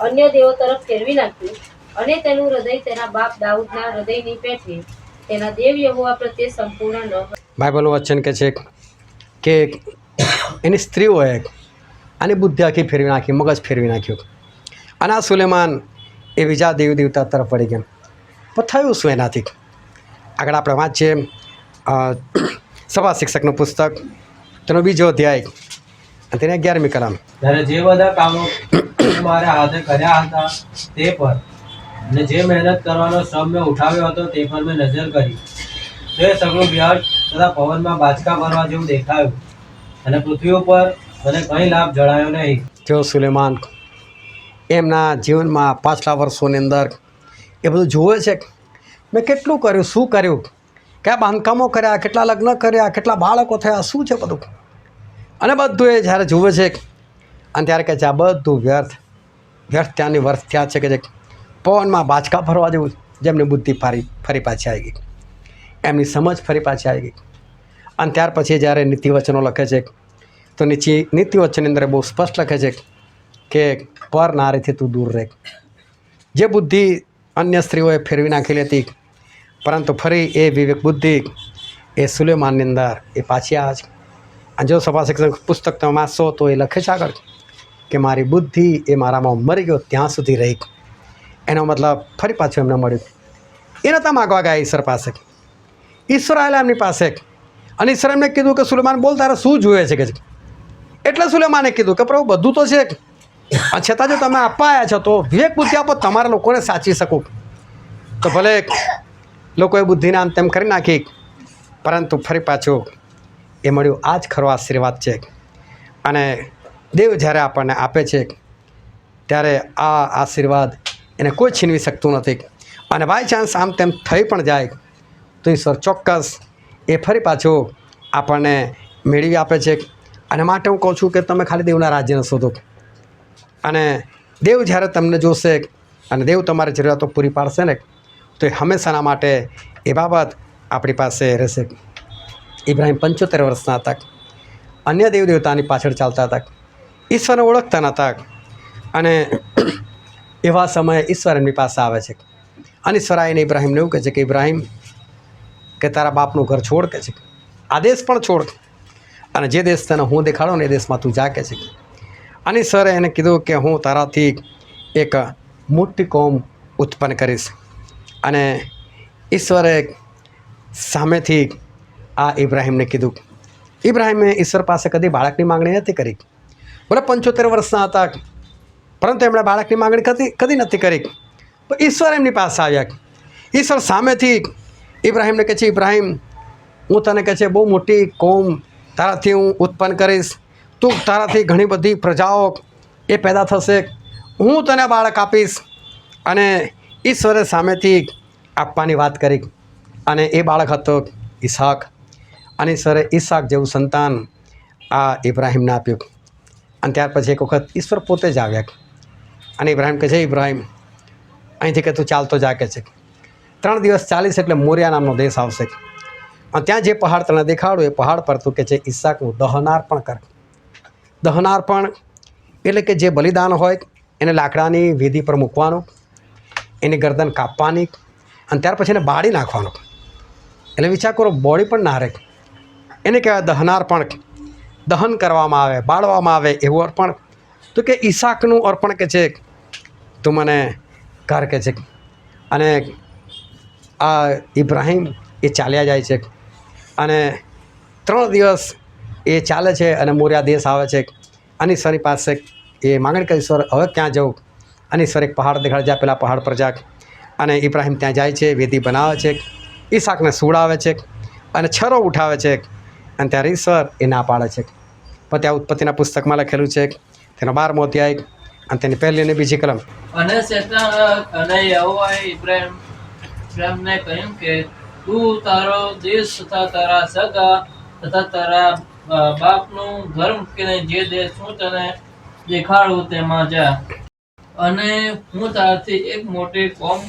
અન્ય દેવો તરફ ફેરવી નાખ્યું, અને તેનું હૃદય તેના બાપ દાઉદના હૃદયની પેઠે તેના દેવ યહોવા પ્રત્યે સંપૂર્ણ ન હતું. બાઇબલનું વચન કહે છે કે એની સ્ત્રીઓએ આની બુદ્ધિ આખી ફેરવી નાખી, મગજ ફેરવી નાખ્યું. અને આ સુલેમાન એ બીજા દેવ દેવતા તરફ પડી ગયા. પણ થયું શું એનાથી? આગળ આપણે વાંચીએ સભા શિક્ષકનું પુસ્તક, તેનો 2જો અધ્યાય અને તેની 11મી કલમ. ત્યારે જે બધા કામો મેં મારા હાથે કર્યા હતા તે પર, અને જે મહેનત કરવાનો શ્રમ મેં ઉઠાવ્યો હતો તે પર મેં નજર કરી, તો એ સગળું વ્યર્થ તથા પવનમાં બાચકા ભરવા જેવું દેખાયું, અને પૃથ્વી ઉપર મને કંઈ લાભ જણાયો નહીં. જો સુલેમાન એમના જીવનમાં પાછલા વર્ષોની અંદર એ બધું જુએ છે, મેં કેટલું કર્યું, શું કર્યું, કયા બાંધકામો કર્યા, કેટલા લગ્ન કર્યા, કેટલા બાળકો થયા, શું છે બધું. અને બધું એ જ્યારે જુએ છે અને ત્યારે કહે છે આ બધું વ્યર્થ ત્યાંની વર્થ થયા છે કે જે પવનમાં બાચકા ફરવા જેવું. જેમની બુદ્ધિ ફરી પાછી આવી ગઈ, એમની સમજ ફરી પાછી આવી ગઈ. અને ત્યાર પછી જ્યારે નીતિવચનો લખે છે તો નીતિવચનની અંદર બહુ સ્પષ્ટ લખે છે કે પર નારીથી તું દૂર રહે. જે બુદ્ધિ અન્ય સ્ત્રીઓએ ફેરવી નાખેલી હતી, પરંતુ ફરી એ વિવેક બુદ્ધિ એ સુલેમાનની અંદર એ પાછી આવે છે. અને જો સભા શિક્ષક પુસ્તક તમે વાંચશો તો એ લખે છે આગળ કે મારી બુદ્ધિ એ મારામાં મરી ગયો ત્યાં સુધી રહી. એનો મતલબ ફરી પાછું એમને મળ્યું. એ નહોતા માગવા ગયા ઈશ્વર પાસે. ઈશ્વર આવેલા એમની પાસે અને ઈશ્વર એમને કીધું કે સુલેમાન બોલ તારે શું જોઈએ છે કે એટલે સુલેમાને કીધું કે પ્રભુ બધું તો છે છતાં જો તમે આપવા આવ્યા છો તો વિવેક બુદ્ધિ આપો તમારા લોકોને સાચી શકું. તો ભલે લોકોએ બુદ્ધિને આમ તેમ કરી નાખી પરંતુ ફરી પાછું એ મળ્યું. આ જ ખરો આશીર્વાદ છે. અને દેવ જ્યારે આપણને આપે છે ત્યારે આ આશીર્વાદ એને કોઈ છીનવી શકતું નથી. અને બાય ચાન્સ આમ તેમ થઈ પણ જાય તો ઈશ્વર ચોક્કસ એ ફરી પાછું આપણને મેળવી આપે છે. અને માટે હું કહું છું કે તમે ખાલી દેવના રાજ્યને શોધો અને દેવ જ્યારે તમને જોશે અને દેવ તમારી જરૂરિયાતો પૂરી પાડશે ને તો એ હંમેશાના માટે એ બાબત આપણી પાસે રહેશે. ઇબ્રાહિમ 75 વર્ષના હતા. અન્ય દેવ દેવતાની પાછળ ચાલતા હતા. ઈશ્વરને ઓળખતા નહોતા અને એવા સમયે ઈશ્વર એમની પાસે આવે છે અને ઈશ્વર આવીને ઇબ્રાહિમને એવું કહે છે કે ઇબ્રાહિમ કે તારા બાપનું ઘર છોડ કે છે આ દેશ પણ છોડ અને જે દેશ તને હું દેખાડો ને એ દેશમાં તું જા કે છે. અને ઈશ્વરે એને કીધું કે હું તારાથી એક મોટી કોમ ઉત્પન્ન કરીશ. અને ઈશ્વરે સામેથી આ ઇબ્રાહિમને કીધું. ઇબ્રાહિમે ઈશ્વર પાસે કદી બાળકની માગણી નથી કરી. બોલે 75 વર્ષના હતા પરંતુ એમણે બાળકની માગણી કદી નથી કરી. તો ઈશ્વર એમની પાસે આવ્યા. ઈશ્વર સામેથી ઇબ્રાહિમને કહે છે ઇબ્રાહિમ હું તને કહે છે બહુ મોટી કોમ તારાથી હું ઉત્પન્ન કરીશ. તું તારાથી ઘણી બધી પ્રજાઓ એ પેદા થશે. હું તને બાળક આપીશ. અને ઈશ્વરે સામેથી આપવાની વાત કરી અને એ બાળક હતો ઈસાક. અને ઈશ્વરે ઈસાક જેવું સંતાન આ ઇબ્રાહિમને આપ્યું. અને ત્યાર પછી એક વખત ઈશ્વર પોતે જ આવ્યા અને ઇબ્રાહિમ કહે છે ઇબ્રાહિમ અહીંથી કે તું ચાલતો જા કે છે 3 દિવસ ચાલીશ એટલે મોરિયા નામનો દેશ આવશે અને ત્યાં જે પહાડ તને દેખાડું એ પહાડ પર તું કે છે ઈસાકનું દહનાર્પણ કર. દહનાર્પણ એટલે કે જે બલિદાન હોય એને લાકડાની વેદી પર મૂકવાનું, એની ગરદન કાપવાની અને ત્યાર પછી એને બાળી નાખવાનું. એટલે વિચાર કરો બોડી પણ ના રહે. એને કહેવાય દહનાર્પણ. દહન કરવામાં આવે, બાળવામાં આવે એવું અર્પણ. તો કે ઈસાકનું અર્પણ કે છે તું મને કર કે છે. અને આ ઇબ્રાહિમ એ ચાલ્યા જાય છે અને 3 દિવસ એ ચાલે છે અને મોરિયા દેશ આવે છે. અને ઈશ્વરની પાસે એ માગણી કરી ઈશ્વર હવે ક્યાં જવું. અને ઈશ્વર એક પહાડ દેખાડે જાય પેલા પહાડ પર જા. અને ઇબ્રાહિમ ત્યાં જાય છે, વેદી બનાવે છે, ઈસાકને સુડાવે છે અને છરો ઉઠાવે છે. અને ત્યારે ઈશ્વર એ ના પાડે છે. પછી આ ઉત્પત્તિના પુસ્તકમાં લખેલું છે તેનો 12મો અધ્યાય અને તેની પહેલી અને બીજી કલમ. અને શેતાન અને યહોવાએ ઇબ્રાહિમને કહ્યું કે તું તારો દેશ તથા તારા સગા તથા તારા બાપનું ઘર મૂકીને જે દેશ હું તને દેખાડું તેમાં જા. અને હું તારાથી એક મોટી કોમ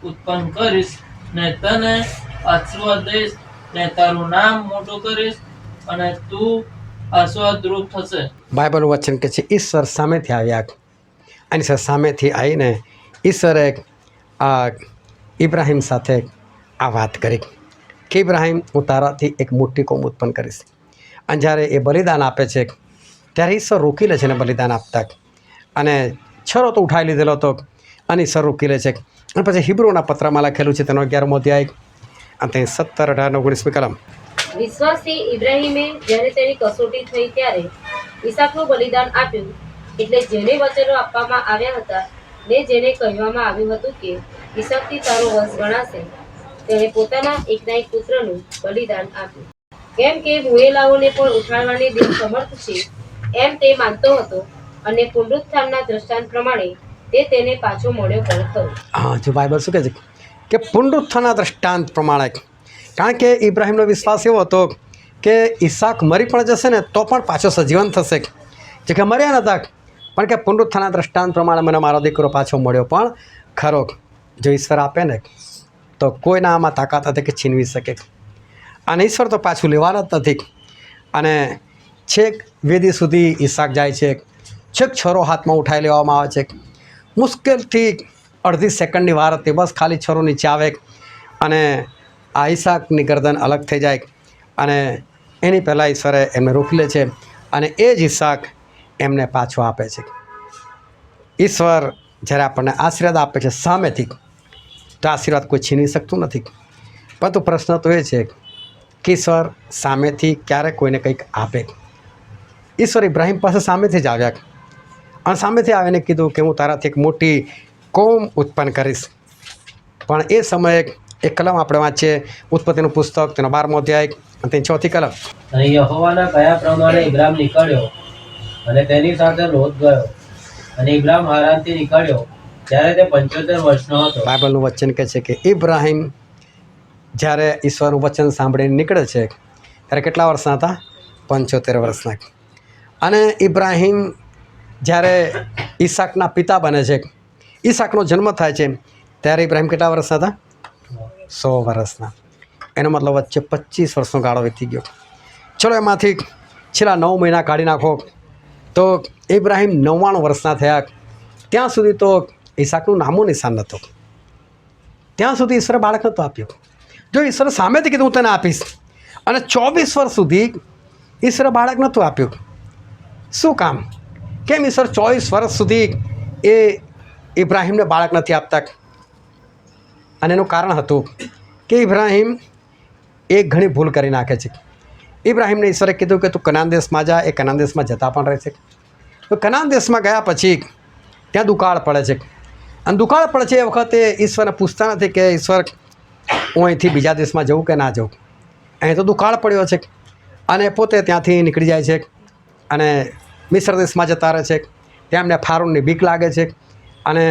ઉત્પન્ન કરીશ ને તને આશીર્વાદ દઈશ ને તારું નામ મોટું કરીશ અને તું આશીર્વાદરૂપ થશે. બાઇબલનું વચન કે છે ઈશ્વર સામેથી આવ્યા અને ઈશ્વર સામેથી આવીને ઈશ્વરે આ ઇબ્રાહિમ સાથે આ વાત કરી કે ઇબ્રાહિમ હું તારાથી એક મોટી કોમ ઉત્પન્ન કરીશ. અને જ્યારે એ બલિદાન આપે છે ત્યારે ઈશ્વર રોકી લે છે ને બલિદાન આપતા. અને છરો તો ઉઠાવી લીધેલો હતો અને ઈશ્વર રોકી લે છે. અને પછી હિબ્રુના પત્રમાં લખેલું છે તેનો 11મો અધ્યાય અને તે 17, 18, 19 કલમ. વિશ્વાસથી ઇબ્રાહિમે જ્યારે તેની કસોટી થઈ ત્યારે ઈસાકનું બલિદાન આપ્યું. એટલે જેને વચનો આપવામાં આવ્યા હતા ને જેને કહેવામાં આવ્યું હતું કે ઈસાકથી તારો વંશ ગણાશે તેણે પોતાના એકના એક પુત્રનું બલિદાન આપ્યું. કેમ કે મુએલાઓને પણ ઉઠાડવાની દેવ સમર્થ છે એમ તે માનતો હતો અને પુનરુત્થાનના દ્રષ્ટાંત પ્રમાણે તે તેને પાછો મળ્યો પણ થયો. હા, જો બાઇબલ શું કહે છે કે પુનરુત્થાનના દ્રષ્ટાંત પ્રમાણે. કારણ કે ઇબ્રાહિમનો વિશ્વાસ એવો હતો કે ઈસાક મરી પણ જશે ને તો પણ પાછો સજીવન થશે. જે કે મર્યા નહોતા પણ કે પુનરુત્થાનના દ્રષ્ટાંત પ્રમાણે મને મારો દીકરો પાછો મળ્યો પણ ખરો. જો ઈશ્વર આપે ને તો કોઈના આમાં તાકાત હતી કે છીનવી શકે. અને ઈશ્વર તો પાછું લેવાના જ નથી. અને છેક વેદી સુધી ઈસાક જાય છે, છેક છરો હાથમાં ઉઠાવી લેવામાં આવે છે. મુશ્કેલથી અડધી સેકન્ડની વાર હતી, બસ ખાલી છરો નીચે આવે અને આ ઈસાકની ગરદન અલગ થઈ જાય અને એની પહેલાં ઈશ્વરે એમને રોકી લે છે અને એ જ ઈસાક એમને પાછો આપે છે. ઈશ્વર જ્યારે આપણને આશીર્વાદ આપે છે સામેથી, તો આશીર્વાદ કોઈ છીની શકતું નથી. પરંતુ પ્રશ્ન તો એ છે કે ઈશ્વર સામેથી ક્યારે કોઈને કંઈક આપે. ઈશ્વર ઇબ્રાહિમ પાસે સામેથી જ આવ્યા અને સામેથી આવીને કીધું કે હું તારાથી એક મોટી કોમ ઉત્પન્ન કરીશ. પણ એ સમયે એક કલમ આપણે વાંચીએ, ઉત્પત્તિનું પુસ્તક, તેનો 12મો અધ્યાય અને તેની 4થી કલમ. અને યહોવાના કયા પ્રમાણે ઇબ્રામ નીકળ્યો અને તેની સાથે લોટ ગયો. અને ઇબ્રામ હારાનથી નીકળ્યો ત્યારે તે 75 વર્ષનો હતો. બાઇબલનું વચન કહે છે કે ઇબ્રાહિમ જ્યારે ઈશ્વરનું વચન સાંભળીને નીકળે છે ત્યારે કેટલા વર્ષના હતા? 75 વર્ષના. અને ઇબ્રાહિમ જ્યારે ઈસાકના પિતા બને છે, ઈસાકનો જન્મ થાય છે, ત્યારે ઇબ્રાહિમ કેટલા વર્ષના હતા? 100 વર્ષના. એનો મતલબ વચ્ચે 25 વર્ષનો ગાળો વીતી ગયો. ચલો એમાંથી છેલ્લા 9 મહિના કાઢી નાખો તો ઇબ્રાહિમ 99 વર્ષના થયા. ત્યાં સુધી તો ઈસાકનું નામો નિશાન નહોતું. ત્યાં સુધી ઈશ્વરે બાળક નહોતું આપ્યું. જો ઈશ્વરે સામેથી કીધું હું તને આપીશ, અને 24 વર્ષ સુધી ઈશ્વરે બાળક નહોતું આપ્યું. શું કામ? કેમ ઈશ્વર 24 વર્ષ સુધી એ ઇબ્રાહિમને બાળક નથી આપતા? અને એનું કારણ હતું કે ઇબ્રાહિમ એ ઘણી ભૂલ કરી નાખે છે. ઇબ્રાહિમને ઈશ્વરે કીધું કે તું કનાન દેશમાં જા. એ કનાન દેશમાં જતા પણ રહે છે. તો કનાન દેશમાં ગયા પછી ત્યાં દુકાળ પડે છે. અને દુકાળ પડે છે એ વખતે ઈશ્વરને પૂછતા નથી કે ઈશ્વર હું અહીંથી બીજા દેશમાં જવું કે ના જવું. અહીં તો દુકાળ પડ્યો છે. અને પોતે ત્યાંથી નીકળી જાય છે અને મિસ્ર દેશમાં જતા રહે છે. ત્યાં એમને ફારૂનની બીક લાગે છે. અને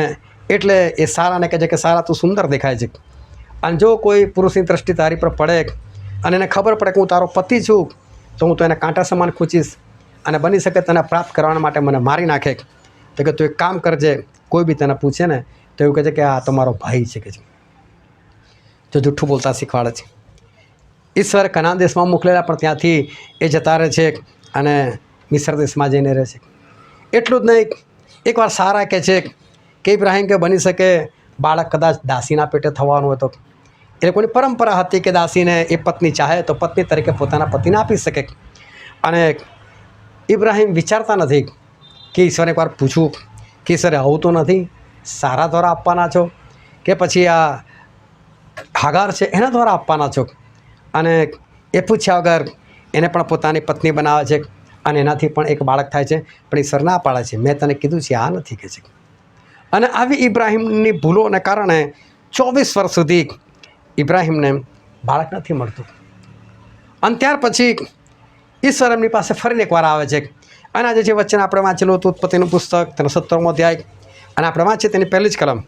એટલે એ સારાને કહે છે કે સારા તું સુંદર દેખાય છે, અને જો કોઈ પુરુષની દ્રષ્ટિ તારી પર પડે અને એને ખબર પડે કે હું તારો પતિ છું, તો હું તો એને કાંટા સમાન ખૂંચીશ અને બની શકે તને પ્રાપ્ત કરવા માટે મને મારી નાખે. તો કે તું એક કામ કરજે, કોઈ બી તને પૂછે ને તો એવું કહે છે કે આ તમારો ભાઈ છે. કે છે જો જૂઠું બોલતા શીખવાડે છે. ઈશ્વરે કનાન દેશમાં મોકલેલા, પણ ત્યાંથી એ જતા રહે છે અને મિસ્ર દેશમાં જઈને રહે છે. એટલું જ નહીં, એકવાર સારા કહે છે કે ઇબ્રાહિમ કે બની શકે બાળક કદાચ દાસીના પેટે થવાનું હોય તો. એ લોકોની પરંપરા હતી કે દાસીને એ પત્ની ચાહે તો પત્ની તરીકે પોતાના પતિને આપી શકે. અને ઇબ્રાહિમ વિચારતા નથી કે ઈશ્વરને એકવાર પૂછવું કે ઈશ્વરે આવું તો નથી, સારા દ્વારા આપવાના છો કે પછી આ હાગાર છે એના દ્વારા આપવાના છો? અને એ પૂછ્યા વગર એને પણ પોતાની પત્ની બનાવે છે અને એનાથી પણ એક બાળક થાય છે. પણ ઈશ્વર ના પાડે છે, મેં તને કીધું છે આ નથી કહે છે. અને આવી ઇબ્રાહિમની ભૂલોને કારણે 24 વર્ષ સુધી ઇબ્રાહિમને બાળક નથી મળતું. અને ત્યાર પછી ઈશ્વર એમની પાસે ફરીને એકવાર આવે છે. અને આજે જે વચન આપણે વાંચેલું હતું ઉત્પત્તિનું પુસ્તક, તેનો 17મો અધ્યાય, અને આપણે વાંચીએ તેની પહેલી જ કલમ.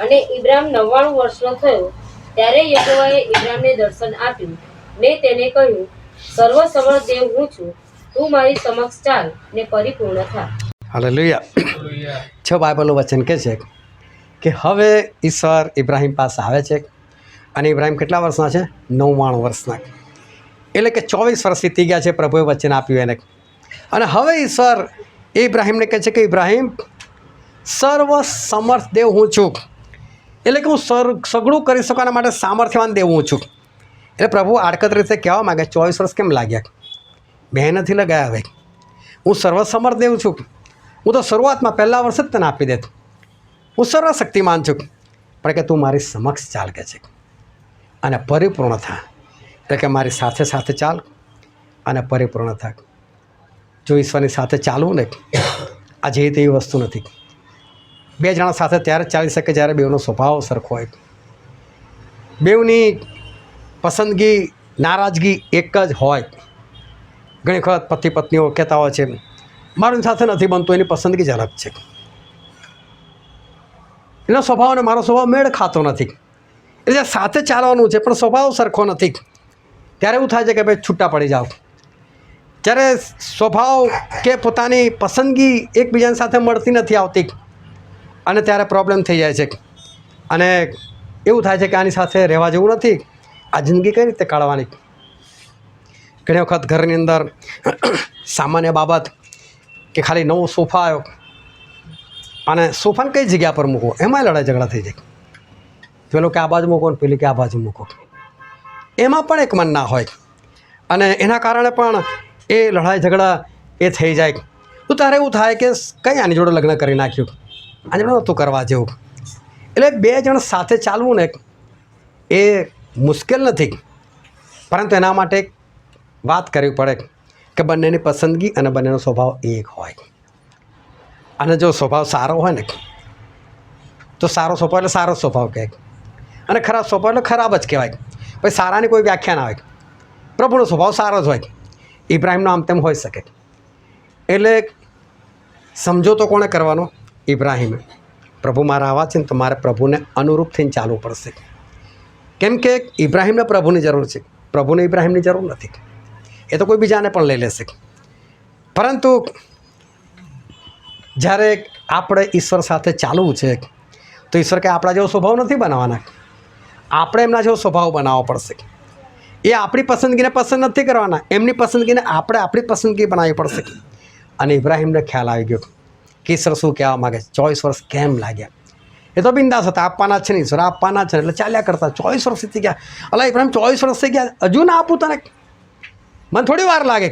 અને ઇબ્રામ 99 વર્ષનો થયો ત્યારે યહોવાએ ઇબ્રામને દર્શન આપ્યું ને તેને કહ્યું, સર્વસમર્થ દેવ હું છું, તું મારી સમક્ષ ચાલ ને પરિપૂર્ણ થા. હાલેલુયા. છ બાઇબલનું વચન કહે છે કે હવે ઈશ્વર ઇબ્રાહિમ પાસે આવે છે. અને ઇબ્રાહિમ કેટલા વર્ષના છે? 99 વર્ષના. એટલે કે 24 વર્ષ વીતી ગયા છે પ્રભુએ વચન આપ્યું એને. અને હવે ઈશ્વર એ ઇબ્રાહિમને કહે છે કે ઇબ્રાહિમ, સર્વ સમર્થ દેવ હું છું. એટલે કે હું સગળું કરી શકવાના માટે સામર્થ્યવાન દેવ હું છું. એટલે પ્રભુ આડકત રીતે કહેવા માગે 24 વર્ષ કેમ લાગ્યા? મેં નથી લગાવ્યા ભાઈ. હું સર્વસમર્થ દેવ છું. હું તો શરૂઆતમાં પહેલા વર્ષ જ તને આપી દેત. હું સર્વશક્તિમાન છું. પણ કે તું મારી સમક્ષ ચાલ કે છે અને પરિપૂર્ણ થા. એટલે કે મારી સાથે સાથે ચાલ અને પરિપૂર્ણ થા. જો ઈશ્વરની સાથે ચાલવું ને, આ જે તેવી વસ્તુ નથી. બે જણા સાથે ત્યારે જ ચાલી શકે જ્યારે બેઉનો સ્વભાવ સરખો હોય. બેઉની પસંદગી નારાજગી એક જ હોય. ઘણી વખત પતિ પત્નીઓ કહેતા હોય છે મારું સાથે નથી બનતું, એની પસંદગી જ અલગ છે. એનો સ્વભાવ અને મારો સ્વભાવ મેળ ખાતો નથી. એટલે સાથે ચાલવાનું છે પણ સ્વભાવ સરખો નથી. ત્યારે એવું થાય છે કે ભાઈ છૂટા પડી જાઓ. જ્યારે સ્વભાવ કે પોતાની પસંદગી એકબીજાની સાથે મળતી નથી આવતી, અને ત્યારે પ્રોબ્લેમ થઈ જાય છે. અને એવું થાય છે કે આની સાથે રહેવા જેવું નથી, આ જિંદગી કઈ રીતે કાઢવાની. ઘણી વખત ઘરની અંદર સામાન્ય બાબત કે ખાલી નવો સોફા આવ્યો અને સોફાને કઈ જગ્યા પર મૂકો, એમાંય લડાઈ ઝઘડા થઈ જાય. પેલો કે આ બાજુ મૂકો ને પેલી કે આ બાજુ મૂકો, એમાં પણ એક મન ના હોય. અને એના કારણે પણ એ લડાઈ ઝઘડા એ થઈ જાય. તો તારે એવું થાય કે કંઈ આની જોડે લગ્ન કરી નાખ્યું. અને એમણે નહોતું કરવા જેવું. એટલે 2 જણ સાથે ચાલવું ને એ મુશ્કેલ નથી, પરંતુ એના માટે એક વાત કરવી પડે કે બંનેની પસંદગી અને બંનેનો સ્વભાવ એક હોય. અને જો સ્વભાવ સારો હોય ને તો સારો સ્વભાવ એટલે સારો સ્વભાવ કહે, અને ખરાબ સ્વભાવ એટલે ખરાબ જ કહેવાય. પછી સારાની કોઈ વ્યાખ્યા ના હોય. પ્રભુનો સ્વભાવ સારો જ હોય. ઇબ્રાહિમનો આમ તેમ હોઈ શકે. એટલે સમજો તો કોણે કરવાનો? ઇબ્રાહિમે. પ્રભુ મારા આવા છે ને તો મારે પ્રભુને અનુરૂપ થઈને ચાલવું પડશે. કેમ કે ઇબ્રાહિમને પ્રભુની જરૂર છે, પ્રભુને ઇબ્રાહિમની જરૂર નથી. એ તો કોઈ બીજાને પણ લઈ લેશે. પરંતુ જ્યારે આપણે ઈશ્વર સાથે ચાલવું છે તો ઈશ્વર કે આપણા જેવો સ્વભાવ નથી બનાવવાના, આપણે એમના જેવો સ્વભાવ બનાવવો પડશે. એ આપણી પસંદગીને પસંદ નથી કરવાના, એમની પસંદગીને આપણે આપણી પસંદગી બનાવવી પડશે. અને ઇબ્રાહિમને ખ્યાલ આવી ગયો કે ઈશ્વર શું કહેવા માગે છે. 24 વર્ષ કેમ લાગ્યા? એ તો બિંદાસ હતા, આપવાના છે ને ઈશ્વર, આપવાના છે એટલે ચાલ્યા કરતા. 24 વર્ષ થઈ ગયા. અલા ઇબ્રાહિમ 24 વર્ષ થઈ ગયા, હજુ ના આપું તને? મને થોડી વાર લાગે,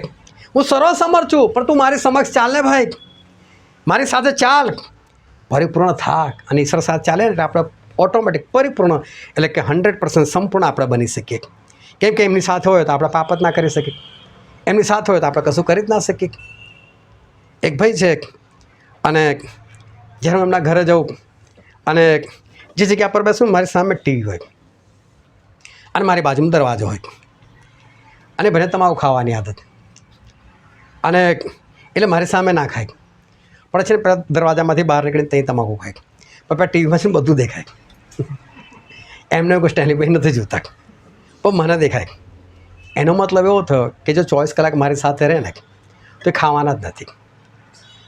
હું સર્વસમર્થ છું, પણ તું મારી સમક્ષ ચાલ ને ભાઈ, મારી સાથે ચાલ. પરિપૂર્ણ થાક અને ઈશ્વર સાથે ચાલે એટલે આપણે ઓટોમેટિક પરિપૂર્ણ એટલે કે 100% સંપૂર્ણ આપણે બની શકીએ. કેમ કે એમની સાથે હોય તો આપણે પાપ જ ના કરી શકીએ, એમની સાથે હોય તો આપણે કશું કરી જ ના શકીએ. એક ભાઈ છે અને જ્યારે હું એમના ઘરે જાઉં અને જે જગ્યા પર બેસું મારી સામે ટીવી હોય અને મારી બાજુમાં દરવાજો હોય, અને ભલે તમાકુ ખાવાની આદત, અને એટલે મારી સામે ના ખાય, પણ છે ને પેલા દરવાજામાંથી બહાર નીકળીને ત્યાં તમાકુ ખાય, પણ પેલા ટીવીમાં છે ને બધું દેખાય. એમને કોઈ સ્ટેન્ડિંગ ભાઈ નથી જોતા, પણ મને દેખાય. એનો મતલબ એવો થયો કે જો 24 કલાક મારી સાથે રહે ને તો એ ખાવાના જ નથી.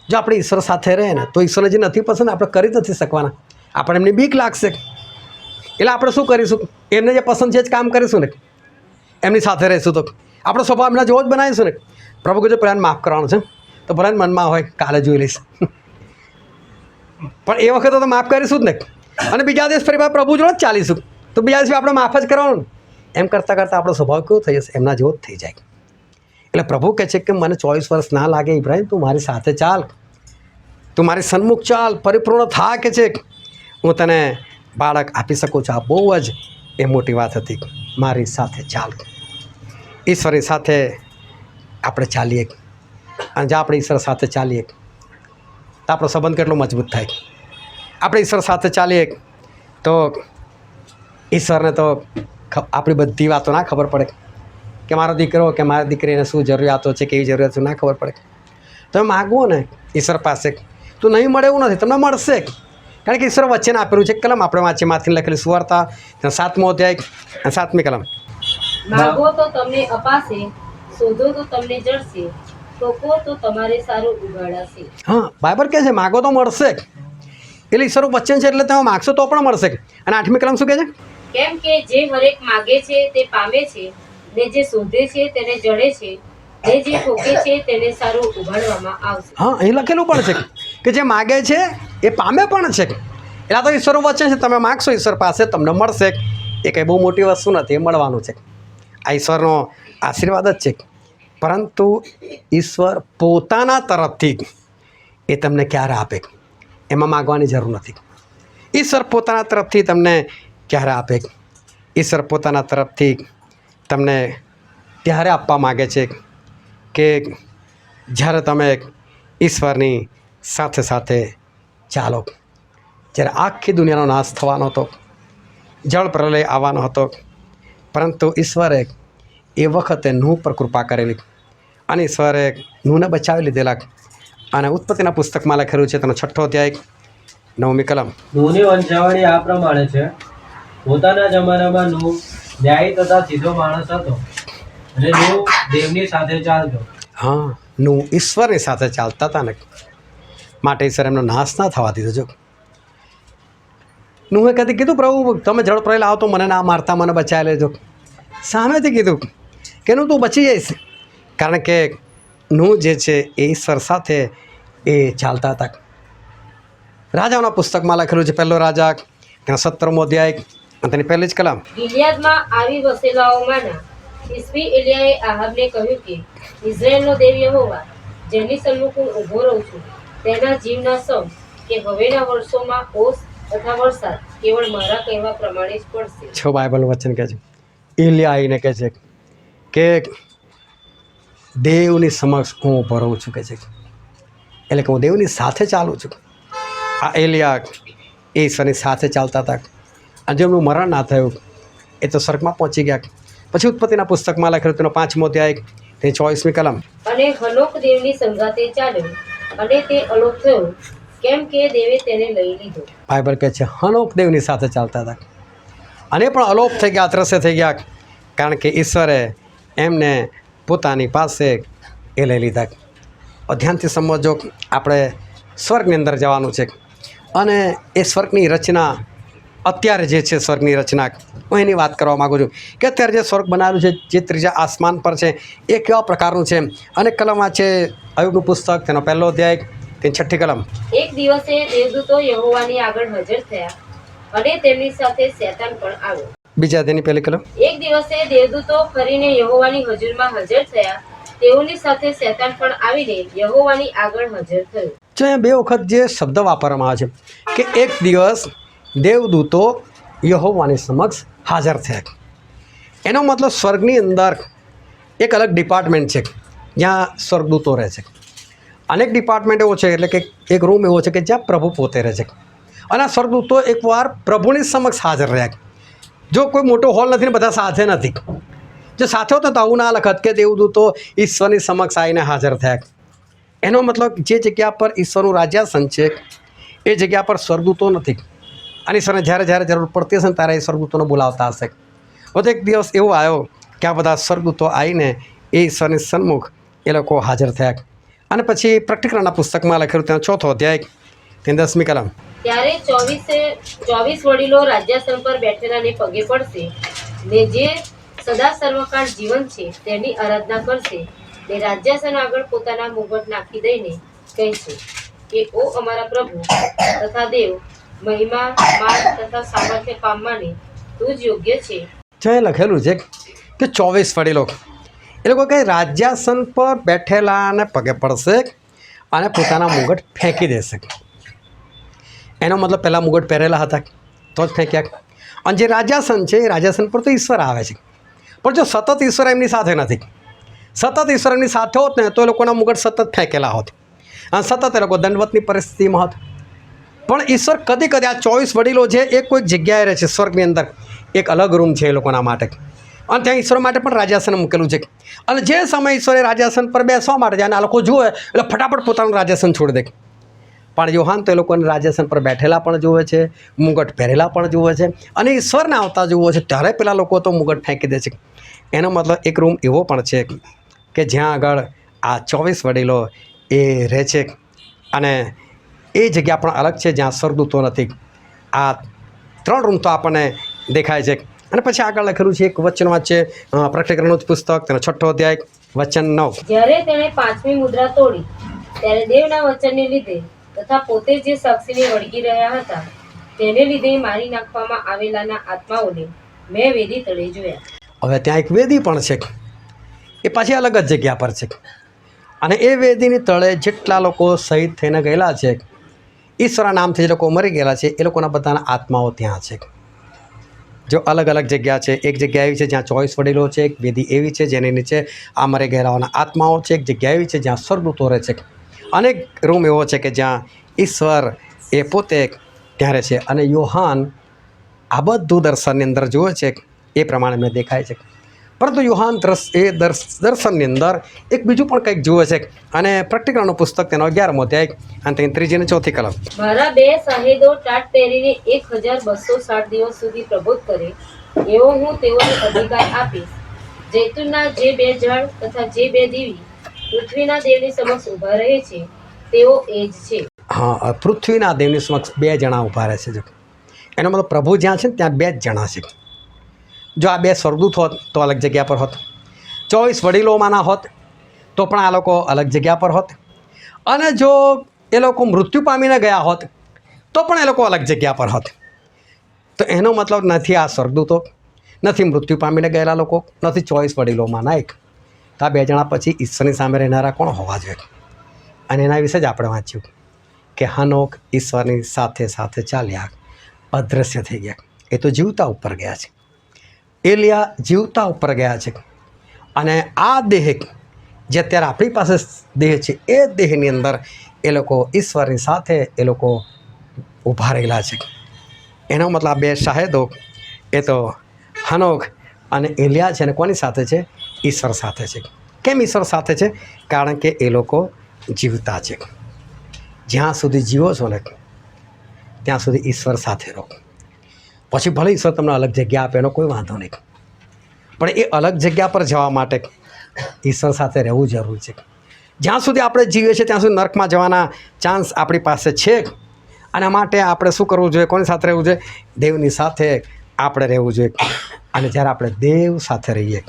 જો આપણે ઈશ્વર સાથે રહે ને તો ઈશ્વરને જે નથી પસંદ આપણે કરી જ નથી શકવાના, આપણે એમની બીક લાગશે. એટલે આપણે શું કરીશું? એમને જે પસંદ છે જ કામ કરીશું ને, એમની સાથે રહીશું તો આપણો સ્વભાવ એમના જેવો જ બનાવીશું ને. પ્રભુ કહેજો પ્લાન માફ કરવાનો છે તો ભલે મનમાં હોય કાલે જોઈ લઈશ, પણ એ વખતે તો માફ કરીશું જ ને. અને બીજા દિવસ ફરી પ્રભુ જોડે જ ચાલીશું તો બીજા દિવસે આપણે માફ જ કરવાનું. એમ કરતાં કરતાં આપણો સ્વભાવ કેવો થઈ જશે? એમના જેવો જ થઈ જાય. એટલે પ્રભુ કહે છે કે મને 24 વર્ષ ના લાગે ઇબ્રાહિમ, તું મારી સાથે ચાલ, તું મારી સન્મુખ ચાલ, પરિપૂર્ણ થા કે છે હું તને બાળક આપી શકું છું. આ બહુ જ એ મોટી વાત હતી, મારી સાથે ચાલ. ઈશ્વરની સાથે આપણે ચાલીએ, અને જો આપણે ઈશ્વર સાથે ચાલીએ તો આપણો સંબંધ કેટલો મજબૂત થાય. આપણે ઈશ્વર સાથે ચાલીએ તો ઈશ્વરને તો આપણી બધી વાતો ના ખબર પડે કે મારો દીકરો કે મારી દીકરીને શું જરૂરિયાતો છે, કેવી જરૂરિયાતો ના ખબર પડે. તમે માગવો ને ઈશ્વર પાસે તો નહીં મળે એવું નથી, તમને મળશે. કારણ કે ઈશ્વર વચન આપેલું છે. કલમ આપણે વાંચી માથી લખેલી સુવાર્તા 7મો અધ્યાય અને 7મી કલમ. માગો તો તમને અપાશે, શોધો તો તમને જળશે, ટોકો તો તમારે સારું ઉગાડાશે. હા, બાઇબલ કહે છે માગો તો મળશે. એટલે ઈશ્વરનું વચન છે એટલે તમે માગશો તો પણ મળશે. અને 8મી કલમ શું કહે છે? કેમ કે જે હરેક માગે છે તે પામે છે, ને જે શોધે છે તેને જડે છે, ને જે ઠોકે છે તેને સારું ઉઘાડવામાં આવશે. હા, અહીં લખેલું પણ છે કે જે માગે છે એ પામે પણ છે. એટલે તો ઈશ્વરનું વચન છે, તમે માગશો ઈશ્વર પાસે તમને મળશે. એ કંઈ બહુ મોટી વસ્તુ નથી, એ મળવાનું છે. આ ઈશ્વરનો આશીર્વાદ જ છે. પરંતુ ઈશ્વર પોતાના તરફથી એ તમને ક્યારે આપે એમાં માગવાની જરૂર નથી. ઈશ્વર પોતાના તરફથી તમને ક્યારે આપે? ઈશ્વર પોતાના તરફથી તમને ત્યારે આપવા માગે છે કે જ્યારે તમે ઈશ્વરની સાથે સાથે ચાલો. જ્યારે આખી દુનિયાનો નાશ થવાનો હતો, જળ પ્રલય આવવાનો હતો, પરંતુ ઈશ્વરે એ વખતે નૂહ પર કૃપા કરેલી અને ઈશ્વરે નૂહને બચાવી લીધેલા. અને ઉત્પત્તિના પુસ્તકમાં લખેલું છે તેનો 6ઠ્ઠો અધ્યાય 9મી કલમ. નૂહની વંશાવળી આ પ્રમાણે છે. પોતાના જમાનામાં નૂહ ન્યાયી તથા સીધો માણસ હતો, અને નૂહ દેવની સાથે ચાલતો. હા, નૂહ ઈશ્વરની સાથે ચાલતા હતા ને માટે ઈશ્વર એમનો નાશ ના થવા દીધો. જો નૂહે કદી કીધું પ્રભુ તમે જળ પ્રલય લાવો તો મને ના મારતા, મને બચાવી લેજો? સામેથી કીધું કે નું તું બચી જઈશ. કારણ કે નૂહ જે છે એ ઈશ્વર સાથે એ ચાલતા હતા. રાજાઓના પુસ્તકમાં લખેલું છે, પહેલો રાજા તેનો 17મો અધ્યાય અને તેની પહેલી જ કલમ. ગિલિયાદમાં આવી વસેલાઓમાંના તિસ્બી એલિયાએ આહાબને કહ્યું કે ઇઝરાયેલનો દેવ યહોવા જેની સન્મુખ હું ઊભો રહું છું તેના જીવના સમ કે હવેના વર્ષોમાં ઓસ તથા વરસાદ કેવળ મારા કહેવા પ્રમાણે જ પડશે. છો બાઇબલનું વચન કહે છે, એલિયા આવીને કહે છે કે દેવની સમક્ષ હું ઊભો રહું છું, કહે છે એટલે કે હું દેવની સાથે ચાલું છું. આ એલિયા એ ઈશ્વરની સાથે ચાલતા હતા અને જેમનું મરણ ના થયું એ તો સ્વર્ગમાં પહોંચી ગયા. પછી ઉત્પત્તિના પુસ્તકમાં લખેલું તેનો 5મો અધ્યાય તે 24મી કલમ. અને હનોક દેવની સંગાતે ચાલ્યો અને તે અલોપ થયો, કેમ કે દેવે તેને લઈ લીધો. બાઇબલ કહે છે હનોક દેવની સાથે ચાલતા હતા અને પણ અલોપ થઈ ગયા, અદ્રશ્ય થઈ ગયા, કારણ કે ઈશ્વરે એમને પોતાની પાસે એ લઈ લીધા. ધ્યાનથી સમજો, આપણે સ્વર્ગની અંદર જવાનું છે અને એ સ્વર્ગની રચના અત્યારે જે છે સ્વર્ગની રચના હું એની વાત કરવા માગું છું કે અત્યારે જે સ્વર્ગ બનાવેલું છે, જે ત્રીજા આસમાન પર છે, એ કેવા પ્રકારનું છે. અને કલમમાં છે અયુબનું પુસ્તક તેનો 1લો અધ્યાય તેની 6ઠ્ઠી કલમ. એક દિવસે દેવદૂતો યહોવાની આગળ હાજર થયા અને તેમની સાથે શેતાન પણ આવ્યો. બીજા અધ્યાયની 1લી કલમ. એક દિવસે દેવદૂતો ફરીને યહોવાની હજુરમાં હાજર થયા, તેઓની સાથે શેતાન પણ આવીને યહોવાની આગળ હાજર થયો. જો અહીંયા 2 વખત જે શબ્દ વાપરવામાં આવે છે કે એક દિવસ દેવદૂતો યહોવાની સમક્ષ હાજર થયા, એનો મતલબ સ્વર્ગની અંદર એક અલગ ડિપાર્ટમેન્ટ છે જ્યાં સ્વર્ગદૂતો રહે છે. અનેક ડિપાર્ટમેન્ટ એવો છે, એટલે કે એક રૂમ એવો છે કે જ્યાં પ્રભુ પોતે રહે છે અને આ સ્વર્ગદૂતો એકવાર પ્રભુની સમક્ષ હાજર રહ્યા. જો કોઈ મોટો હોલ નથી ને બધા સાથે નથી, જો સાથે હોત તો આવું ના લખત કે દેવદૂતો ઈશ્વરની સમક્ષ આવીને હાજર થયા. એનો મતલબ જે જગ્યા પર ઈશ્વરનું રાજ્યાસન છે એ જગ્યા પર સ્વર્ગદૂતો નથી અને ઈશ્વરને જ્યારે જ્યારે જરૂર પડતી હશે ને ત્યારે એ સ્વર્ગદૂતોને બોલાવતા હશે. તો એક દિવસ એવો આવ્યો કે આ બધા સ્વર્ગદૂતો આવીને એ ઈશ્વરની સન્મુખ એ લોકો હાજર થયા. અને પછી પ્રકટીકરણના પુસ્તકમાં લખેલું તેનો 4થો અધ્યાય તેની 10મી કલમ. ત્યારે 24 વડીલો રાજ્યાસન પર બેઠેલાને પગે પડશે ને જે સદા સર્વકાળ જીવન છે તેની આરાધના કરશે ને રાજ્યાસન આગળ પોતાના મુગટ નાખી દઈને કહેશે કે ઓ અમારા પ્રભુ તથા દેવ, મહિમા, માન તથા સામર્થ્ય પામવાને તું જ યોગ્ય છે. જો એ લખેલું છે કે 24 વડીલો એ લોકો કંઈ રાજ્યાસન પર બેઠેલાને પગે પડશે અને પોતાના મુગટ ફેંકી દેશે. એનો મતલબ પહેલાં મુગટ પહેરેલા હતા તો જ ફેંક્યા. અને જે રાજ્યાસન છે એ રાજ્યાસન પર તો ઈશ્વર આવે છે, પણ જો સતત ઈશ્વર એમની સાથે નથી, સતત ઈશ્વર એમની સાથે હોત ને તો એ લોકોના મુગટ સતત ફેંકેલા હોત અને સતત એ લોકો દંડવતની પરિસ્થિતિમાં હોત. પણ ઈશ્વર કદી કદી આ 24 વડીલો છે એ કોઈક જગ્યાએ રહે છે સ્વર્ગની અંદર, એક અલગ રૂમ છે એ લોકોના માટે અને ત્યાં ઈશ્વર માટે પણ રાજ્યાસન મૂકેલું છે. અને જે સમય ઈશ્વરે રાજ્યાસન પર બેસવા માટે જાય અને આ લોકો જુએ એટલે ફટાફટ પોતાનું રાજ્યાસન છોડી દે. પણ યોહાન તો એ લોકોને રાજ્યાસન પર બેઠેલા પણ જુએ છે, મુગટ પહેરેલા પણ જુએ છે અને ઈશ્વરને આવતા જુએ છે, ત્યારે પેલા લોકો તો મુગટ ફેંકી દે છે. એનો મતલબ એક રૂમ એવો પણ છે કે જ્યાં આગળ આ 24 વડીલો એ રહે છે અને એ જગ્યા પણ અલગ છે જ્યાં સ્વર્ગદૂતો નથી. આ 3 રૂમ તો આપણને દેખાય છે. અને પછી આગળ લખેલું છે એક વચનમાં છે પ્રકટીકરણનું પુસ્તક તેનો 6ઠ્ઠો અધ્યાય વચન 9. જ્યારે તેણે 5મી મુદ્રા તોડી ત્યારે દેવના વચનને લીધે તથા પોતે જે સાક્ષીને વળગી રહ્યા હતા તેને લીધે મારી નાખવામાં આવેલાના આત્માઓને મેં વેદી તળે જોયા. હવે ત્યાં એક વેદી પણ છે, એ પાછી અલગ જ જગ્યા પર છે અને એ વેદીની તળે જેટલા લોકો શહીદ થઈને ગયેલા છે, ઈશ્વરના નામથી જે લોકો મરી ગયેલા છે, એ લોકોના બધાના આત્માઓ ત્યાં છે. જો અલગ અલગ જગ્યા છે, એક જગ્યા એવી છે જ્યાં 24 વડીલો છે, એક વેદી એવી છે જેની નીચે આ મરી ગયેલાઓના આત્માઓ છે, એક જગ્યા એવી છે જ્યાં સ્વર્ગદૂતો રહે છે, અનેક રૂમ એવો છે કે જ્યાં ઈશ્વર એ પોતે ત્યાં રહે છે. અને યોહાન આ બધું દર્શનની અંદર જુએ છે એ પ્રમાણે મેં દેખાય છે. પરંતુ યોહાન દર્શનની અંદર એક બીજું પણ કંઈક જુએ છે અને પ્રકટીકરણનું પુસ્તક તેનો 11મો અધ્યાય અને તેની 3જી અને 4થી કલમ. મારા 2 સાહેદો ટાટ પહેરીને 1260 દિવસ સુધી પ્રબોધ કરે એવો હું તેઓને અધિકાર આપીશ. જૈતુનના જે 2 ઝાડ તથા જે 2 દીવી પૃથ્વીના દેવની સમક્ષ ઊભા રહે છે તેઓ એ જ છે. હા, પૃથ્વીના દેવની સમક્ષ 2 જણા ઊભા રહે છે. જો એનો મતલબ પ્રભુ જ્યાં છે ને ત્યાં 2 જ જણા છે. જો આ 2 સ્વર્ગદૂત હોત તો અલગ જગ્યા પર હોત, 24 વડીલોમાંના હોત તો પણ આ લોકો અલગ જગ્યા પર હોત, અને જો એ લોકો મૃત્યુ પામીને ગયા હોત તો પણ એ લોકો અલગ જગ્યા પર હોત. તો એનો મતલબ નથી આ સ્વર્ગદૂતો, નથી મૃત્યુ પામીને ગયેલા લોકો, નથી 24 વડીલોમાંના એક. તો આ 2 જણા પછી ઈશ્વરની સામે રહેનારા કોણ હોવા જોઈએ? અને એના વિશે જ આપણે વાંચ્યું કે હનોક ઈશ્વરની સાથે સાથે ચાલ્યા, અદૃશ્ય થઈ ગયા. એ તો જીવતા ઉપર ગયા છે. એલિયા જીવતા ઉપર ગયા છે. અને આ દેહ જે અત્યારે આપણી પાસે દેહ છે, એ દેહની અંદર એ લોકો ઈશ્વરની સાથે એ લોકો ઊભા રહેલા છે. એનો મતલબ બે શાહેદો એ તો હનોક અને એલિયા છે. અને કોની સાથે છે? ઈશ્વર સાથે છે. કેમ ઈશ્વર સાથે છે? કારણ કે એ લોકો જીવતા છે. જ્યાં સુધી જીવો છો ને ત્યાં સુધી ઈશ્વર સાથે રહો. પછી ભલે ઈશ્વર તમને અલગ જગ્યા આપે, એનો કોઈ વાંધો નહીં, પણ એ અલગ જગ્યા પર જવા માટે ઈશ્વર સાથે રહેવું જરૂરી છે. જ્યાં સુધી આપણે જીવીએ છીએ ત્યાં સુધી નર્કમાં જવાના ચાન્સ આપણી પાસે છે. અને માટે આપણે શું કરવું જોઈએ? કોની સાથે રહેવું જોઈએ? દેવની સાથે આપણે રહેવું જોઈએ. અને જ્યારે આપણે દેવ સાથે રહીએ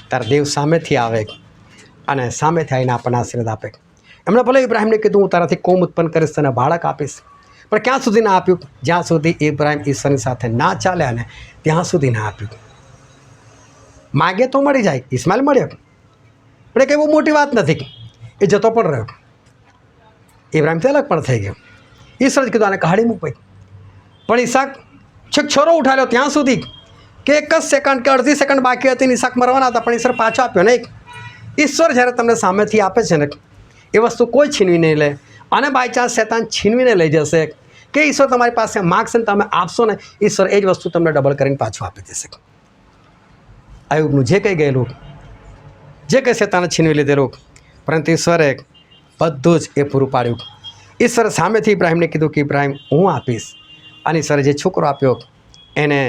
ત્યારે દેવ સામેથી આવે અને સામેથી આવીને આપણને આશીર્વાદ આપે. એમણે ભલે ઇબ્રાહિમને કીધું, હું તારાથી કોમ ઉત્પન્ન કરીશ, તને બાળક આપીશ, પણ ક્યાં સુધી ના આપ્યું? જ્યાં સુધી ઇબ્રાહિમ ઈશ્વરની સાથે ના ચાલ્યા ને ત્યાં સુધી ના આપ્યું. માગે તો મળી જાય, ઇસ્માઇલ મળ્યો, પણ એ કંઈ બહુ મોટી વાત નથી. એ જતો પણ રહ્યો, ઇબ્રાહિમથી અલગ પણ થઈ ગયો. ઈશ્વર જ કીધું આને કાઢી મૂક ભાઈ. પણ ઈસાક છેક છોરો ઉઠાવ્યો ત્યાં સુધી કે એક જ સેકન્ડ કે અડધી સેકન્ડ બાકી હતી ને ઈસાક મરવાના હતા, પણ ઈશ્વર પાછો આપ્યો નહીં. ઈશ્વર જ્યારે તમને સામેથી આપે છે ને એ વસ્તુ કોઈ છીનવી નહીં લે. અને બાય ચાન્સ શેતાન છીનવીને લઈ જશે કે ઈશ્વર તમારી પાસે માગશે ને તમે આપશો ને, ઈશ્વર એ જ વસ્તુ તમને ડબલ કરીને પાછું આપી દેશે. આયુબનું જે કંઈ ગયેલું, જે કંઈ શેતાને છીનવી લીધેલું, પરંતુ ઈશ્વરે બધું જ એ પૂરું પાડ્યું. ઈશ્વરે સામેથી ઇબ્રાહિમને કીધું કે ઇબ્રાહિમ હું આપીશ. અને ઈશ્વરે જે છોકરો આપ્યો એને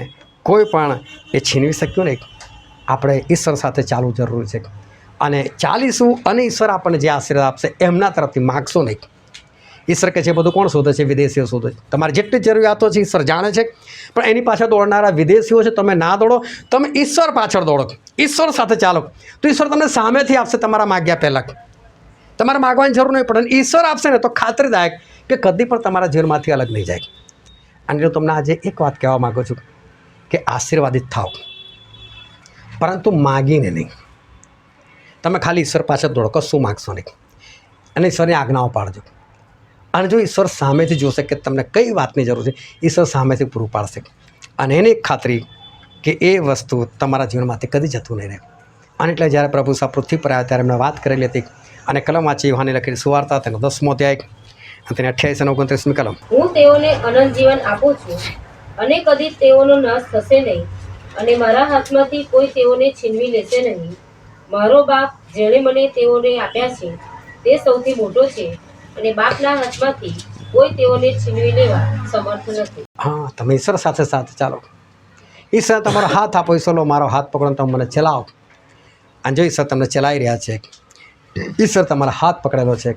કોઈ પણ એ છીનવી શક્યું નહીં. આપણે ઈશ્વર સાથે ચાલવું જરૂરી છે. અને ચાલીશું અને ઈશ્વર આપણને જે આશીર્વાદ આપશે એમના તરફથી માગશો નહીં. ઈશ્વર કે છે બધું કોણ શોધે છે? વિદેશીઓ શોધે છે. તમારી જેટલી જરૂરિયાતો છે ઈશ્વર જાણે છે, પણ એની પાછળ દોડનારા વિદેશીઓ છે. તમે ના દોડો, તમે ઈશ્વર પાછળ દોડો, ઈશ્વર સાથે ચાલો, તો ઈશ્વર તમને સામેથી આપશે તમારા માગ્યા પહેલાં. તમારે માગવાની જરૂર નહીં પડે. ઈશ્વર આપશે ને તો ખાતરીદાયક કે કદી પણ તમારા જીવનમાંથી અલગ નહીં જાય. અને હું તમને આજે એક વાત કહેવા માગું છું કે આશીર્વાદિત થાઓ, પરંતુ માગીને નહીં. તમે ખાલી ઈશ્વર પાછળ દોડો, કશું માગશો નહીં, અને ઈશ્વરની આજ્ઞાઓ પાડજો. અને જો ઈશ્વર સામેથી જોશે કે તમને કઈ વાતની જરૂર છે, ઈશ્વર સામેથી પૂરું પાડશે. અને એની ખાતરી કે એ વસ્તુ તમારા જીવનમાંથી કદી જતું નહીં રહે. અને એટલે જ્યારે પ્રભુ સાહેબ પૃથ્વી પર આવ્યા ત્યારે એમણે વાત કરેલી હતી. અને કલમ વાંચી યુહાનની લખેલી સુવાર્તા, તેનો 10મો અધ્યાય અને તેની 28 અને 29મી કલમ. હું તેઓને અનંત જીવન આપું છું, અને કદી તેઓનો નાશ થશે નહીં, અને મારા હાથમાંથી કોઈ તેઓને છીનવી લેશે નહીં. મારો બાપ જેણે મને તેઓને આપ્યા છે તે સૌથી મોટો છે, અને બાપના હાથમાંથી કોઈ તેઓને છીનવી લેવા સમર્થ નથી. હા, તમે ઈશ્વર સાથે સાથે ચાલો. ઈશ્વર તમારો હાથ આપો. ઈશ્વર લો મારો હાથ પકડો, તમે મને ચલાવો. અને જો ઈશ્વર તમને ચલાવી રહ્યા છે, ઈશ્વર તમારા હાથ પકડેલો છે,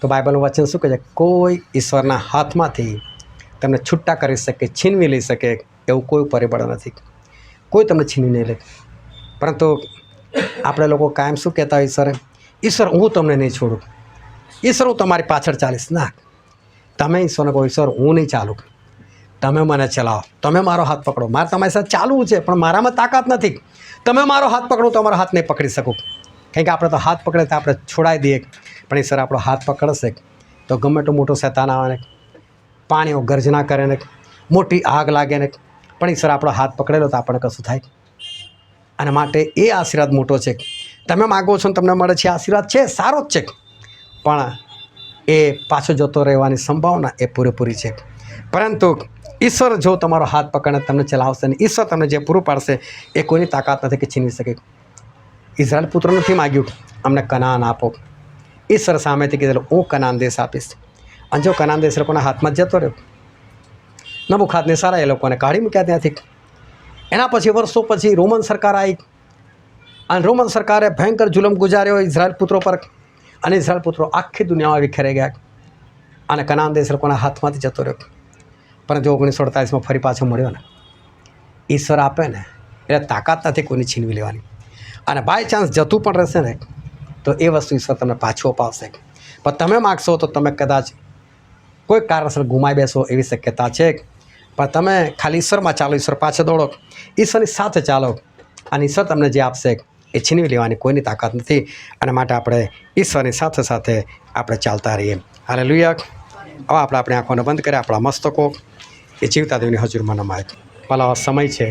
તો બાઇબલનું વચન શું કહે છે? કોઈ ઈશ્વરના હાથમાંથી તમને છૂટા કરી શકે, છીનવી લઈ શકે એવું કોઈ પરિબળ નથી. કોઈ તમને છીનવી નહીં લે. પરંતુ આપણે લોકો કાયમ શું કહેતા હોય? ઈશ્વર હું તમને નહીં છોડું, ઈશ્વર હું તમારી પાછળ ચાલીશ. ના, તમે ઈશ્વરને કહો ઈશ્વર હું નહીં ચાલું, તમે મને ચલાવો, તમે મારો હાથ પકડો. મારે તમારી સાથે ચાલવું છે, પણ મારામાં તાકાત નથી. તમે મારો હાથ પકડો, તમારો હાથ નહીં પકડી શકું. કારણ કે આપણે તો હાથ પકડે તો આપણે છોડાવી દઈએ, પણ ઈશ્વર આપણો હાથ પકડશે તો ગમે તો મોટો શેતાન આવે ને, પાણીઓ ગર્જના કરે ને, મોટી આગ લાગે ને, પણ ઈશ્વર આપણો હાથ પકડેલો તો આપણને કશું થાય. અને માટે એ આશીર્વાદ મોટો છે. તમે માગો છો ને તમને મળે છે, આશીર્વાદ છે, સારો જ છે, પણ એ પાછો જતો રહેવાની સંભાવના એ પૂરેપૂરી છે. પરંતુ ઈશ્વર જો તમારો હાથ પકડીને તમને ચલાવશે ને ઈશ્વર તમને જે પૂરું પાડશે એ કોઈની તાકાત નથી કે છીનવી શકે. ઇઝરાયલ પુત્ર નથી માગ્યું અમને કનાન આપો. ઈશ્વર સામેથી કીધેલું હું કનાન દેશ આપીશ. અને જો કનાન દેશ લોકોના હાથમાં જ જતો રહ્યો, નબુખાદનેસર એ લોકોને કાઢી મૂક્યા ત્યાંથી. એના પછી વર્ષો પછી રોમન સરકાર આવી, અને રોમન સરકારે ભયંકર જુલમ ગુજાર્યો ઇઝરાયલ પુત્રો પર, અને ઇઝરાયલ પુત્રો આખી દુનિયામાં વિખેરાઈ ગયા, અને કનાન દેશ લોકોના હાથમાંથી જતો રહ્યો. પરંતુ 1948માં ફરી પાછો મળ્યો ને, ઈશ્વર આપે ને એટલે તાકાત નથી કોઈની છીનવી લેવાની. અને બાય ચાન્સ જતું પણ રહેશે ને તો એ વસ્તુ ઈશ્વર તમને પાછું અપાવશે. પણ તમે માગશો તો તમે કદાચ કોઈ કારણસર ગુમાઈ બેસો એવી શક્યતા છે. પણ તમે ખાલી ઈશ્વરમાં ચાલો, ઈશ્વર પાછળ દોડો, ઈશ્વરની સાથે ચાલો, અને ઈશ્વર તમને જે આપશે એ છીનવી લેવાની કોઈની તાકાત નથી. અને માટે આપણે ઈશ્વરની સાથે સાથે આપણે ચાલતા રહીએ. હાલેલુયા. હવે આપણે આપણી આંખોને બંધ કરી આપણા મસ્તકો એ જીવતા દેવની હજુરમાં નમાય. ભલા સમય છે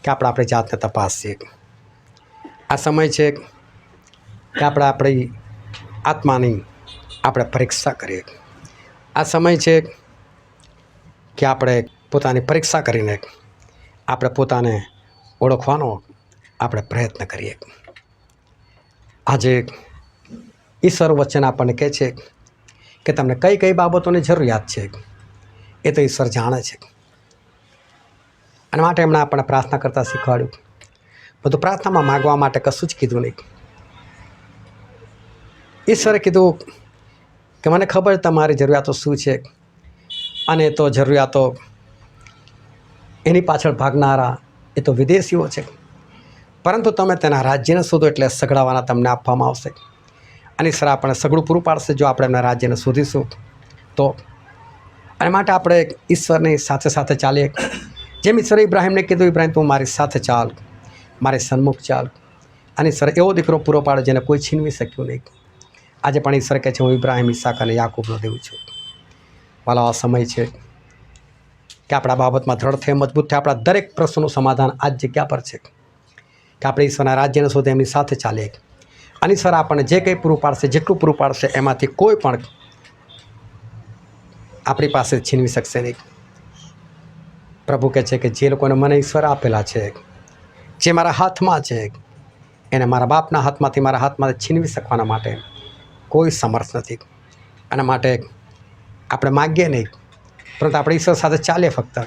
કે આપણે આપણી જાતને તપાસીએ. આ સમય છે કે આપણે આપણી આત્માની આપણે પરીક્ષા કરીએ. આ સમય છે કે આપણે પોતાની પરીક્ષા કરીને આપણે પોતાને ઓળખવાનો આપણે પ્રયત્ન કરીએ. આજે ઈશ્વર વચન આપણને કહે છે કે તમને કઈ કઈ બાબતોની જરૂરિયાત છે એ તો ઈશ્વર જાણે છે. અને માટે એમણે આપણને પ્રાર્થના કરતાં શીખવાડ્યું. બધું પ્રાર્થનામાં માગવા માટે કશું જ કીધું નહીં. ઈશ્વરે કીધું કે મને ખબર તમારી જરૂરિયાતો શું છે, અને તો જરૂરિયાતો એની પાછળ ભાગનારા એ તો વિદેશીઓ છે, પરંતુ તમે તેના રાજ્યને શોધો એટલે સગડાવાના તમને આપવામાં આવશે. અને ઈશ્વર આપણને સગડું પૂરું પાડશે જો આપણે એમના રાજ્યને શોધીશું તો. અને માટે આપણે ઈશ્વરની સાથે સાથે ચાલીએ. જેમ ઈશ્વરે ઇબ્રાહિમને કીધું, ઇબ્રાહિમ તું મારી સાથે ચાલ, મારી સન્મુખ ચાલ. અને ઈશ્વર એવો દીકરો પૂરો પાડે જેને કોઈ છીનવી શક્યું નહીં. આજે પણ ઈશ્વર કહે છે હું ઇબ્રાહિમ, ઈસાક અને યાકૂબનો દેવ છું. વાલા આ સમય છે કે આપણા બાબતમાં દ્રઢ થઈ મજબૂત થઈ આપણા દરેક પ્રશ્નોનું સમાધાન આ જ જગ્યા પર છે કે આપણે ઈશ્વરના રાજ્યને શોધે એમની સાથે ચાલીએ. અને ઈશ્વર આપણને જે કંઈ પૂરું પાડશે, જેટલું પૂરું પાડશે એમાંથી કોઈ પણ આપણી પાસે છીનવી શકશે નહીં. પ્રભુ કહે છે કે જે લોકોને મને ઈશ્વર આપેલા છે, જે મારા હાથમાં છે, એને મારા બાપના હાથમાંથી મારા હાથમાંથી છીનવી શકવાના માટે કોઈ સમર્થ નથી. અને માટે આપણે માગીએ નહીં, પરંતુ આપણે ઈશ્વર સાથે ચાલીએ ફક્ત,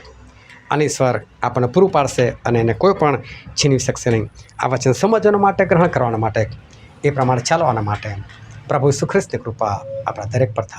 અને ઈશ્વર આપણને પૂરું પાડશે અને એને કોઈ પણ છીનવી શકશે નહીં. આ વચન સમજવાના માટે, ગ્રહણ કરવાના માટે, એ પ્રમાણે ચાલવાના માટે પ્રભુ ઈસુ ખ્રિસ્તની કૃપા આપણા દરેક પર થાય.